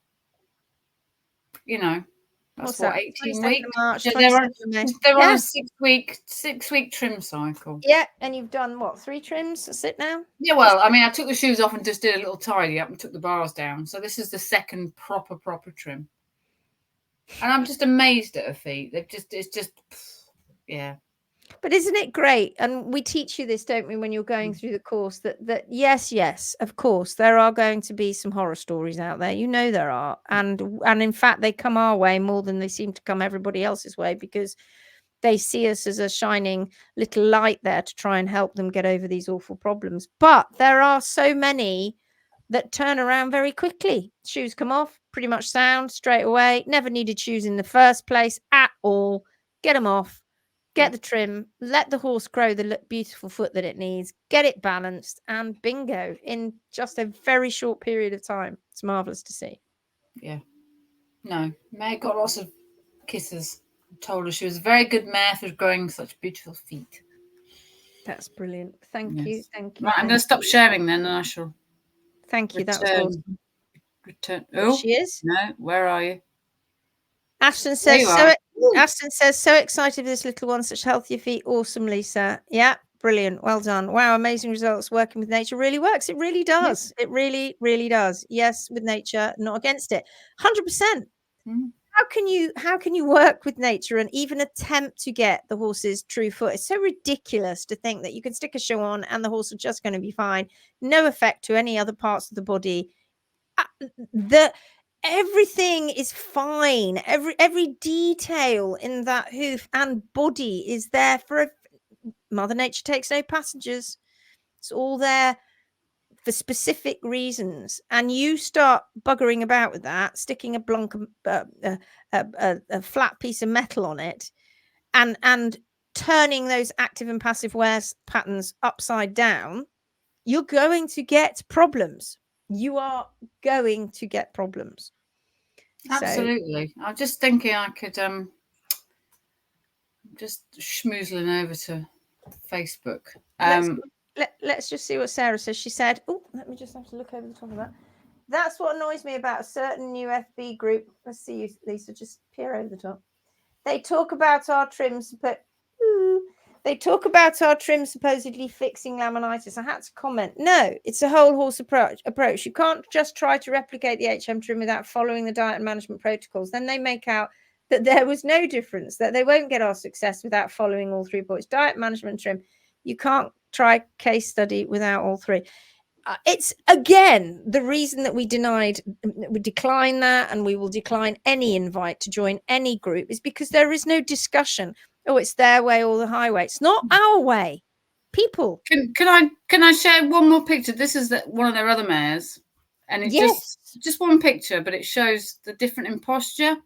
You know, that's what, 18 weeks? March, so they're on a 6-week trim cycle. Yeah, and you've done what, 3 trims? That's it now? Yeah, well, I mean, I took the shoes off and just did a little tidy up and took the bars down. So this is the second proper trim. And I'm just amazed at her feet. It's just, yeah. But isn't it great? And we teach you this, don't we, when you're going through the course, that yes, of course, there are going to be some horror stories out there. You know there are. And in fact, they come our way more than they seem to come everybody else's way, because they see us as a shining little light there to try and help them get over these awful problems. But there are so many that turn around very quickly. Shoes come off, pretty much sound straight away. Never needed shoes in the first place at all. Get them off. Get the trim, let the horse grow the beautiful foot that it needs, get it balanced, and bingo, in just a very short period of time. It's marvellous to see. Yeah. No, May got lots of kisses. I told her she was a very good mare for growing such beautiful feet. That's brilliant. Thank you. Right, I'm going to stop sharing then, and I shall. Thank you. That was awesome. Return. Oh, she is. No, where are you? Ashton says, so excited for this little one, such healthier feet. Awesome, Lisa. Yeah, brilliant. Well done. Wow, amazing results. Working with nature really works. It really does. It really, really does. Yes, with nature, not against it. 100%. how can you work with nature and even attempt to get the horse's true foot? It's so ridiculous to think that you can stick a shoe on and the horse is just going to be fine, no effect to any other parts of the body. Everything is fine. Every detail in that hoof and body is there for Mother Nature takes no passengers. It's all there for specific reasons, and you start buggering about with that, sticking a flat piece of metal on it, and turning those active and passive wear patterns upside down, you're going to get problems. You are going to get problems. Absolutely. So, I'm just thinking I could just schmoozling over to Facebook. Let's just see what Sarah says. She said, oh, let me just have to look over the top of that. That's what annoys me about a certain new FB group. Let's see you, Lisa, just peer over the top. They talk about our trims, but they talk about our trim supposedly fixing laminitis. I had to comment. No, it's a whole horse approach. You can't just try to replicate the HM trim without following the diet and management protocols. Then they make out that there was no difference, that they won't get our success without following all 3 points. Diet, management, trim. You can't try case study without all 3. It's, again, the reason that we decline that, and we will decline any invite to join any group, is because there is no discussion. Oh, it's their way or the highway. It's not our way. People. Can I share one more picture? This is one of their other mares, and it's just one picture, but it shows the different in posture.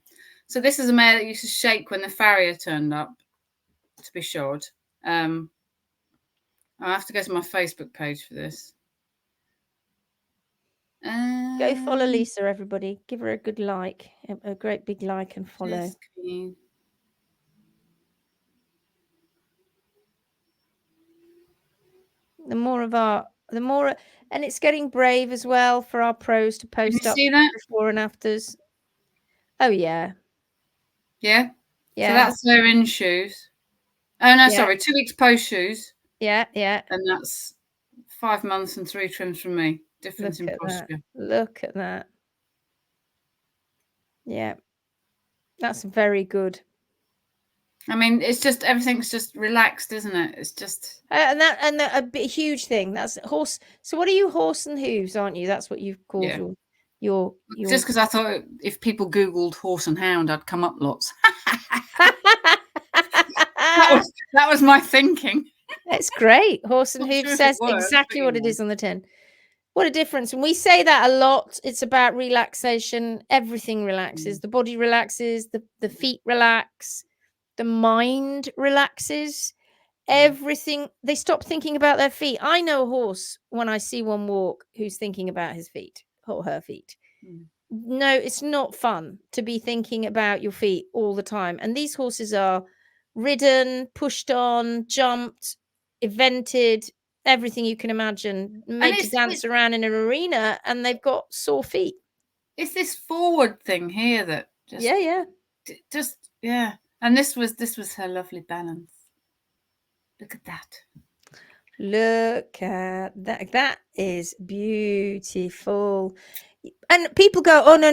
So this is a mare that used to shake when the farrier turned up to be shod. I have to go to my Facebook page for this. Go follow Lisa, everybody. Give her a good like, a great big like and follow. The more, and it's getting brave as well for our pros to post up before and afters. Oh yeah. Yeah. So that's her in shoes. Oh no, sorry, 2 weeks post shoes. Yeah. And that's 5 months and 3 trims from me. Difference in posture. Look at that. Yeah. That's very good. I mean, it's just everything's just relaxed, isn't it? It's just a huge thing. That's horse. So what are you, horse and hooves, aren't you? That's what you've called your just because I thought if people Googled horse and hound, I'd come up lots. that was my thinking. It's great. Horse and hooves says exactly what it is on the tin. What a difference. And we say that a lot. It's about relaxation. Everything relaxes. The body relaxes, the feet relax, the mind relaxes. Everything. They stop thinking about their feet. I know a horse when I see one walk who's thinking about his feet or her feet. No, it's not fun to be thinking about your feet all the time. And these horses are ridden, pushed on, jumped, evented, everything you can imagine, made to dance around in an arena, and they've got sore feet. It's this forward thing here that just and this was her lovely balance. Look at that. Look at that. That is beautiful. And people go, oh, no,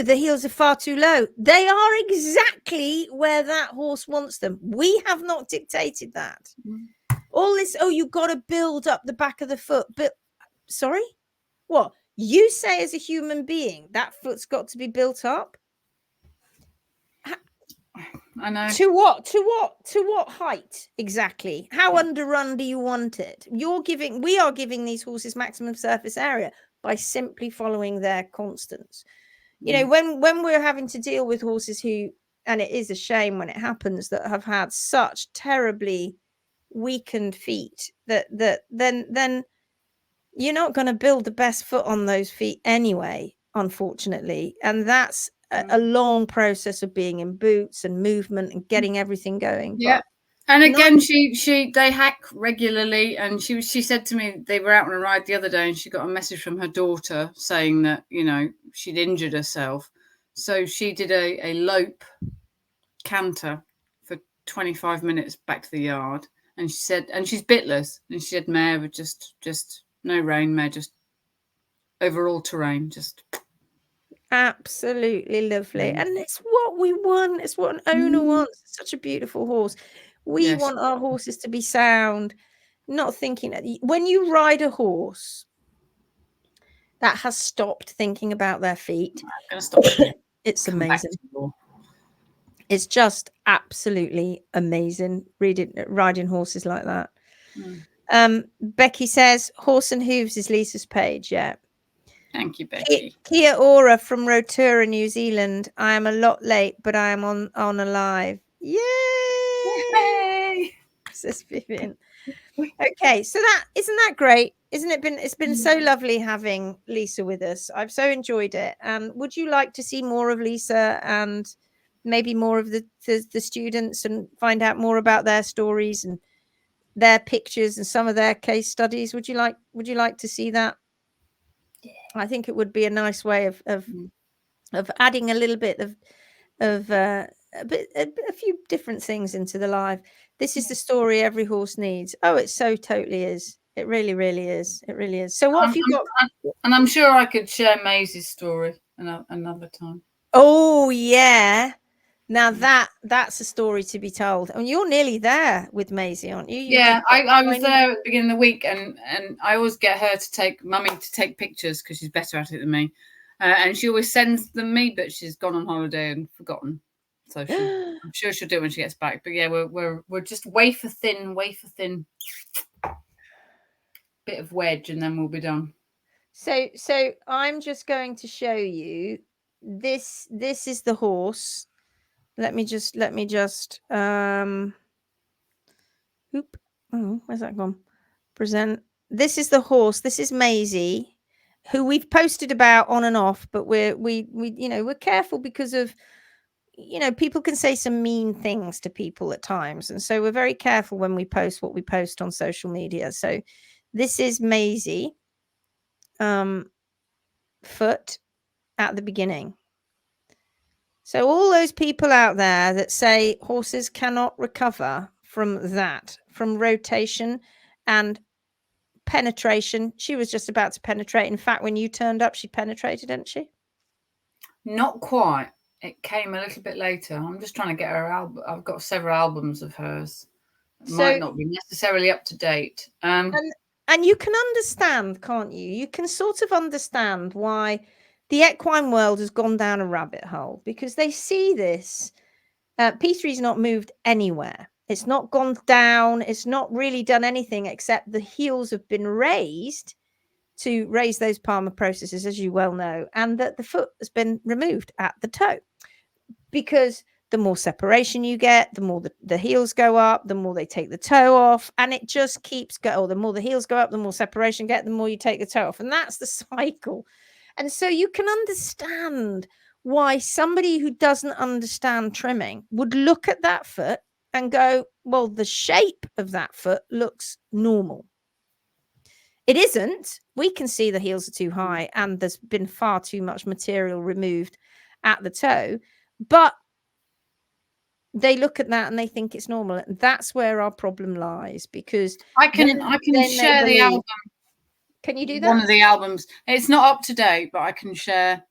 the heels are far too low. They are exactly where that horse wants them. We have not dictated that. All this, you've got to build up the back of the foot. But, sorry? What? You say as a human being, that foot's got to be built up? I know. To what height exactly? How underrun do you want it? We are giving these horses maximum surface area by simply following their constants. You know, when we're having to deal with horses who, and it is a shame when it happens, that have had such terribly weakened feet that then you're not going to build the best foot on those feet anyway, unfortunately. And that's a long process of being in boots and movement and getting everything going. Yeah. And again, they hack regularly, and she said to me, they were out on a ride the other day, and she got a message from her daughter saying that, you know, she'd injured herself. So she did a lope canter for 25 minutes back to the yard, and she said, and she's bitless, and she said mare with just no rein, mare just over all terrain, just. Absolutely lovely. And it's what we want. It's what an owner wants. It's such a beautiful horse. We want our horses to be sound, not thinking. When you ride a horse that has stopped thinking about their feet, it's amazing. It's just absolutely amazing riding horses like that. Becky says Horse and Hooves is Lisa's page. Yeah. Thank you, Becky. Kia Ora from Rotorua, New Zealand. I am a lot late, but I am on alive. Yay! Says Vivian. Okay, so isn't that great? Isn't it it's been so lovely having Lisa with us. I've so enjoyed it. And would you like to see more of Lisa and maybe more of the students and find out more about their stories and their pictures and some of their case studies? Would you like to see that? I think it would be a nice way of adding a little bit of a few different things into the live. This is the story every horse needs. Oh, it so totally is. It really, really is. It really is. So what have you got? And I'm sure I could share Maisie's story another time. Oh yeah. Now that's a story to be told. And you're nearly there with Maisie, aren't you? Yeah, I was there at the beginning of the week, and I always get her to take Mummy to take pictures because she's better at it than me, and she always sends them me, but she's gone on holiday and forgotten. So I'm sure she'll do it when she gets back. But yeah, we're just wafer thin, bit of wedge, and then we'll be done. So I'm just going to show you this. This is the horse. Let me just oop. Oh, where's that gone? Present. This is the horse. This is Maisie, who we've posted about on and off, but we're careful because of, people can say some mean things to people at times. And so we're very careful when we post what we post on social media. So this is Maisie foot at the beginning. So all those people out there that say horses cannot recover from that, from rotation and penetration. She was just about to penetrate. In fact, when you turned up, she penetrated, didn't she? Not quite. It came a little bit later. I'm just trying to get her album. I've got several albums of hers. It might not be necessarily up to date. And you can understand, can't you? You can sort of understand why the equine world has gone down a rabbit hole, because they see this. P3's not moved anywhere. It's not gone down. It's not really done anything except the heels have been raised to raise those palmar processes, as you well know, and that the foot has been removed at the toe. Because the more separation you get, the more the heels go up, the more they take the toe off, and it just keeps going. The more the heels go up, the more separation you get, the more you take the toe off, and that's the cycle. And so you can understand why somebody who doesn't understand trimming would look at that foot and go, well, the shape of that foot looks normal. It isn't. We can see the heels are too high and there's been far too much material removed at the toe, but they look at that and they think it's normal. And that's where our problem lies, because I can share the album. Can you do that? One of the albums. It's not up to date, but I can share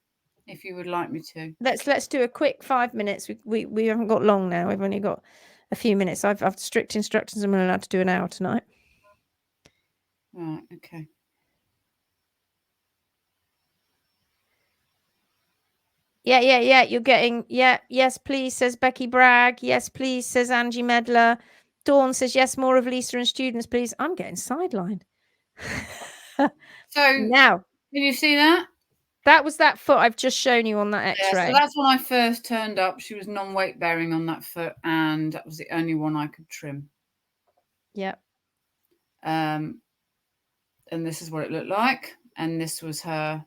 if you would like me to. Let's do a quick 5 minutes. We haven't got long now. We've only got a few minutes. I've strict instructions. I'm allowed to do an hour tonight. Right. Okay. Yeah. You're getting, yes, please, says Becky Bragg. Yes, please, says Angie Medler. Dawn says, yes, more of Lisa and students, please. I'm getting sidelined. So now, can you see that? That was that foot I've just shown you on that X-ray. Yeah, so that's when I first turned up. She was non-weight bearing on that foot, and that was the only one I could trim. Yep. And this is what it looked like, and this was her.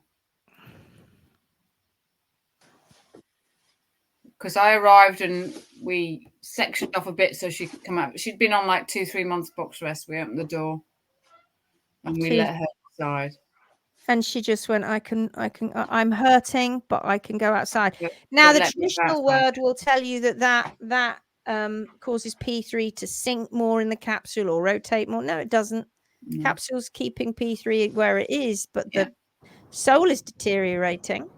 Because I arrived and we sectioned off a bit so she could come out. She'd been on like 2-3 months box rest. We opened the door and we let her outside. And she just went, I'm hurting, but I can go outside. Yep. Now, the traditional word will tell you that causes P3 to sink more in the capsule or rotate more. No, it doesn't. Capsule's keeping P3 where it is, but the sole is deteriorating.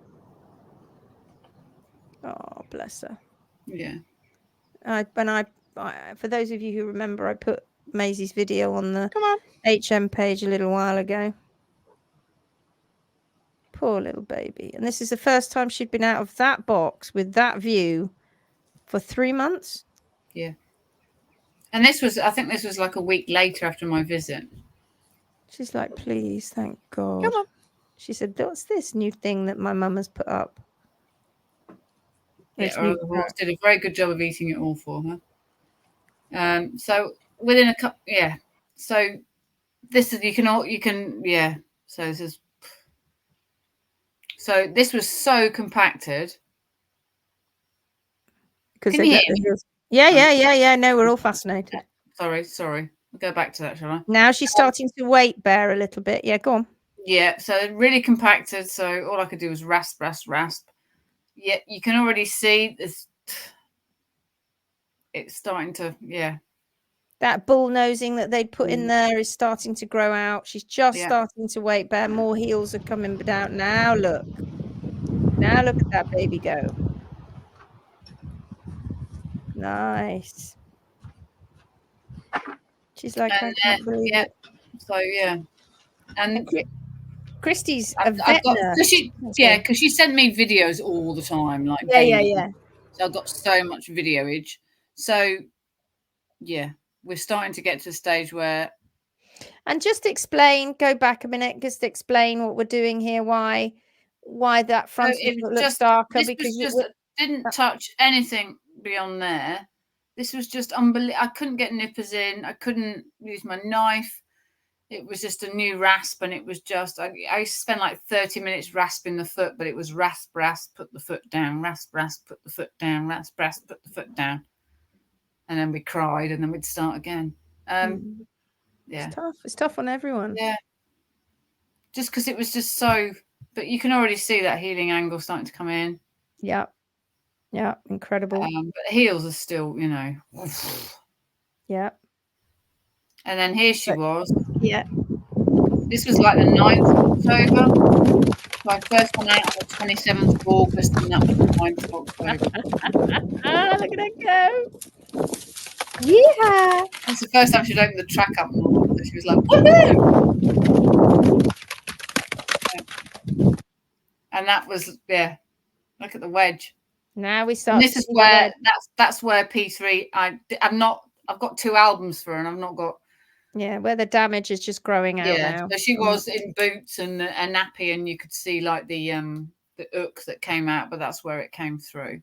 Oh, bless her. Yeah. For those of you who remember, I put Maisie's video on the Come on. HM page a little while ago. Poor little baby. And this is the first time she'd been out of that box with that view for 3 months. Yeah. And I think this was like a week later after my visit. She's like, please, thank God. Come on. She said, what's this new thing that my mum has put up? Yeah, the horse did a very good job of eating it all for her. So within a couple, yeah. So this is yeah. So this was so compacted. Can you hear me? Yeah. No, we're all fascinated. Sorry. I'll go back to that, shall I? Now she's starting to weight bear a little bit. Yeah, go on. Yeah, so really compacted. So all I could do was rasp. Yeah, you can already see this. It's starting to, yeah. That bull nosing that they put in there is starting to grow out. She's just starting to weight bear. More heels are coming down. Now look at that baby go. Nice. She's like, I can't believe it. So yeah, and Christy's I've got because she sent me videos all the time, like yeah. So I've got so much videoage. So yeah, we're starting to get to a stage where. And just explain, go back a minute, just explain what we're doing here, why that front looks darker. Because it didn't touch anything beyond there. This was just unbelievable. I couldn't get nippers in. I couldn't use my knife. It was just a new rasp, and it was just, I used to spend like 30 minutes rasping the foot, but it was rasp, put the foot down, rasp, put the foot down, rasp, put the foot down. And then we cried, and then we'd start again. Yeah. It's tough on everyone. Yeah. Just because it was just so, but you can already see that healing angle starting to come in. Yeah. Yeah. Incredible. But the heels are still, Yeah. And then here she was. Yeah. This was like the 9th of October. So I first went out on the 27th of August, and that was the 9th of October. Look at that go. Yeah. It's the first time she'd opened the track up. So she was like, woohoo! And that was, yeah. Look at the wedge. Now we start. And this is where that's where P3. I've got 2 albums for her, and I've not got. Yeah, where the damage is just growing out now. So she was in boots and a nappy, and you could see like the hook that came out, but that's where it came through.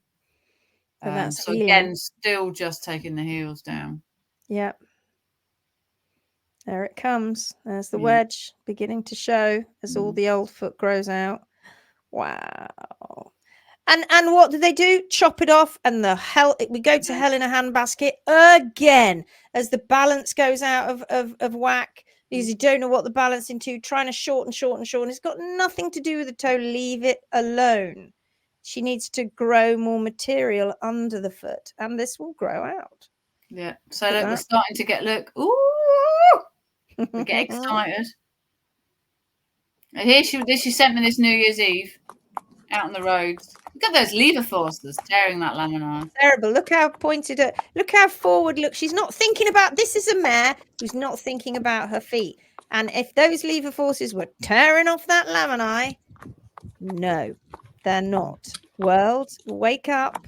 So again, still just taking the heels down. Yep. There it comes. There's the wedge beginning to show as all the old foot grows out. Wow. And what do they do? Chop it off, and we go to hell in a handbasket again as the balance goes out of whack because you don't know what the balance into. Trying to shorten. It's got nothing to do with the toe. Leave it alone. She needs to grow more material under the foot, and this will grow out. Yeah. So look, we're starting to get ooh, we get excited. And here she sent me this New Year's Eve out on the roads. Look at those lever forces tearing that lamina. Terrible. Look how look how forward. Look, she's not thinking about, this is a mare who's not thinking about her feet. And if those lever forces were tearing off that laminae, no, they're not. World, wake up.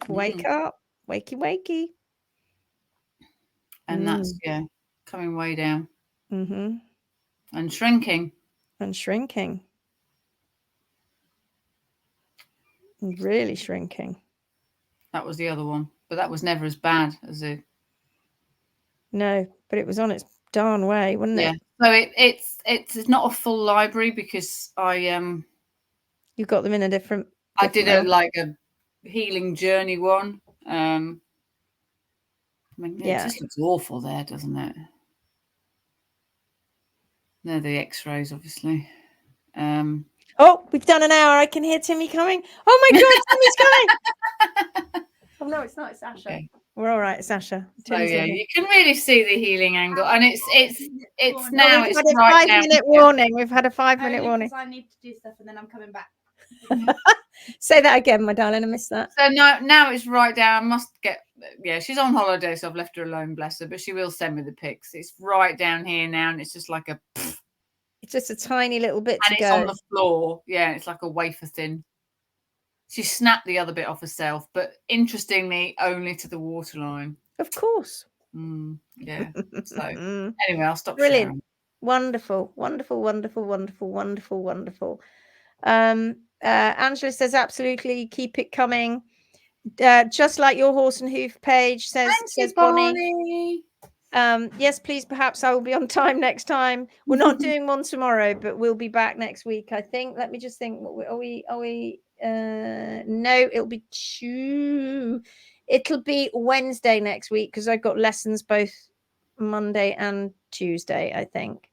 Wake up. Wakey. And that's, coming way down. Mm-hmm. And shrinking. Really shrinking. That was the other one, but that was never as bad as it. No, but it was on its darn way, wasn't it? Yeah. So it's not a full library because You got them in a different. I did a healing journey one. It just looks awful there, doesn't it? They're the X-rays, obviously. Oh, we've done an hour. I can hear Timmy coming. Oh my God, Timmy's coming. Oh no, it's not. It's Asha. Okay. We're all right. It's Asha. Timmy's you can really see the healing angle, and it's now. We've had a 5-minute warning. We've had a 5-minute warning. I need to do stuff, and then I'm coming back. Say that again, my darling. I missed that. So now it's right down. I must get. Yeah, she's on holiday, so I've left her alone, bless her. But she will send me the pics. It's right down here now, and it's just like a. It's just a tiny little bit and to it's go. on the floor. Yeah, it's like a wafer thin. She snapped the other bit off herself, but interestingly, only to the waterline. Of course. Yeah. So anyway, I'll stop Brilliant. sharing. Wonderful, wonderful, wonderful, wonderful, wonderful, wonderful. Angela says absolutely keep it coming. Just like your horse and hoof page says Bonnie. Yes, please, perhaps I will be on time next time. We're not doing one tomorrow, but we'll be back next week, I think. Let me just think. Are we no, it'll be it'll be Wednesday next week because I've got lessons both Monday and Tuesday, I think.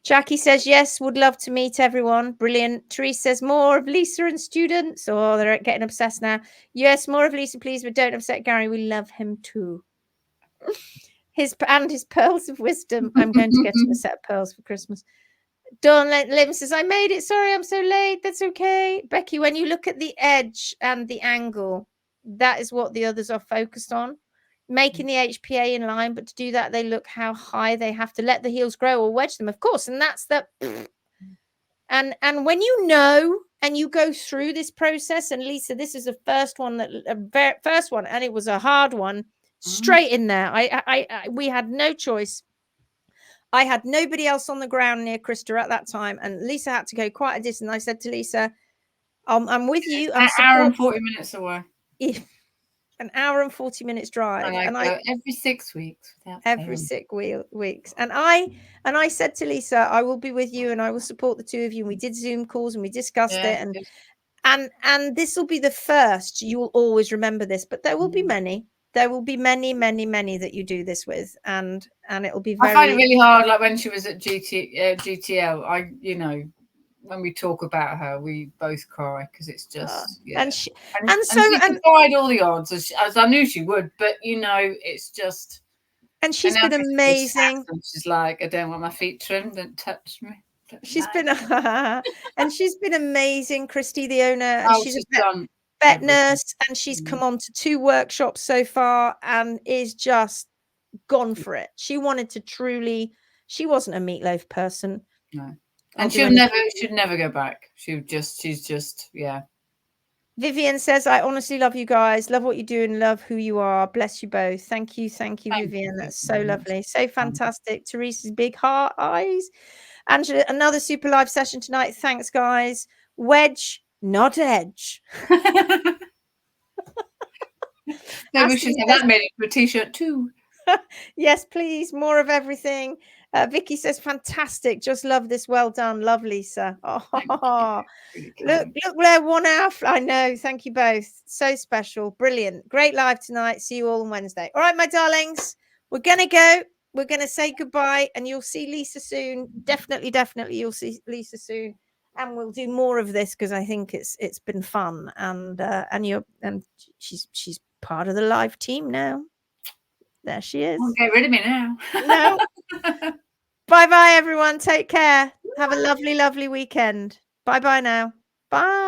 Jackie says yes, would love to meet everyone. Brilliant. Therese says more of Lisa and students. Oh, they're getting obsessed now. Yes, more of Lisa, please, but don't upset Garry. We love him too. His pearls of wisdom. I'm going to get him a set of pearls for Christmas. Dawn Lim says, I made it. Sorry, I'm so late. That's okay. Becky, when you look at the edge and the angle, that is what the others are focused on. Making the HPA in line, but to do that, they look how high they have to let the heels grow or wedge them, of course. And that's the and when you know and you go through this process, and Lisa, this is the first one first one, and it was a hard one. Straight in there. We had no choice. I had nobody else on the ground near Krista at that time, and Lisa had to go quite a distance. I said to Lisa, I'm with you. I'm an hour and 40 minutes away. An hour and 40 minutes drive. And I go every 6 weeks. Every 6 weeks. And I said to Lisa, I will be with you and I will support the two of you. And we did Zoom calls and we discussed it. And this will be the first. You will always remember this, but there will be many. There will be many, many, many that you do this with, and it will be very. I find it really hard. Like when she was at GTL, when we talk about her, we both cry because it's just and she defied all the odds as I knew she would, but it's just. And she's been amazing. She's like, I don't want my feet trimmed. Don't touch me. She's been and she's been amazing, Christy, the owner. And she's a vet nurse, and she's come on to 2 workshops so far and is just gone for it. She wanted to she wasn't a meatloaf person. No. And she'd never go back. She's just Vivian says, I honestly love you guys. Love what you do and love who you are. Bless you both. Thank you, Vivian. That's so lovely. So fantastic. Teresa's big heart eyes. Angela, another super live session tonight. Thanks, guys. Wedge, not edge. Maybe we should have that made into a t-shirt too. Yes, please. More of everything. Vicky says, fantastic. Just love this. Well done. Love, Lisa. Oh, look where 1 hour. I know. Thank you both. So special. Brilliant. Great live tonight. See you all on Wednesday. All right, my darlings. We're going to go. We're going to say goodbye, and you'll see Lisa soon. Definitely you'll see Lisa soon. And we'll do more of this because I think it's been fun. And she's part of the live team now. There she is. Don't get rid of me now. No. Bye-bye, everyone. Take care. Have a lovely, lovely weekend. Bye-bye now. Bye.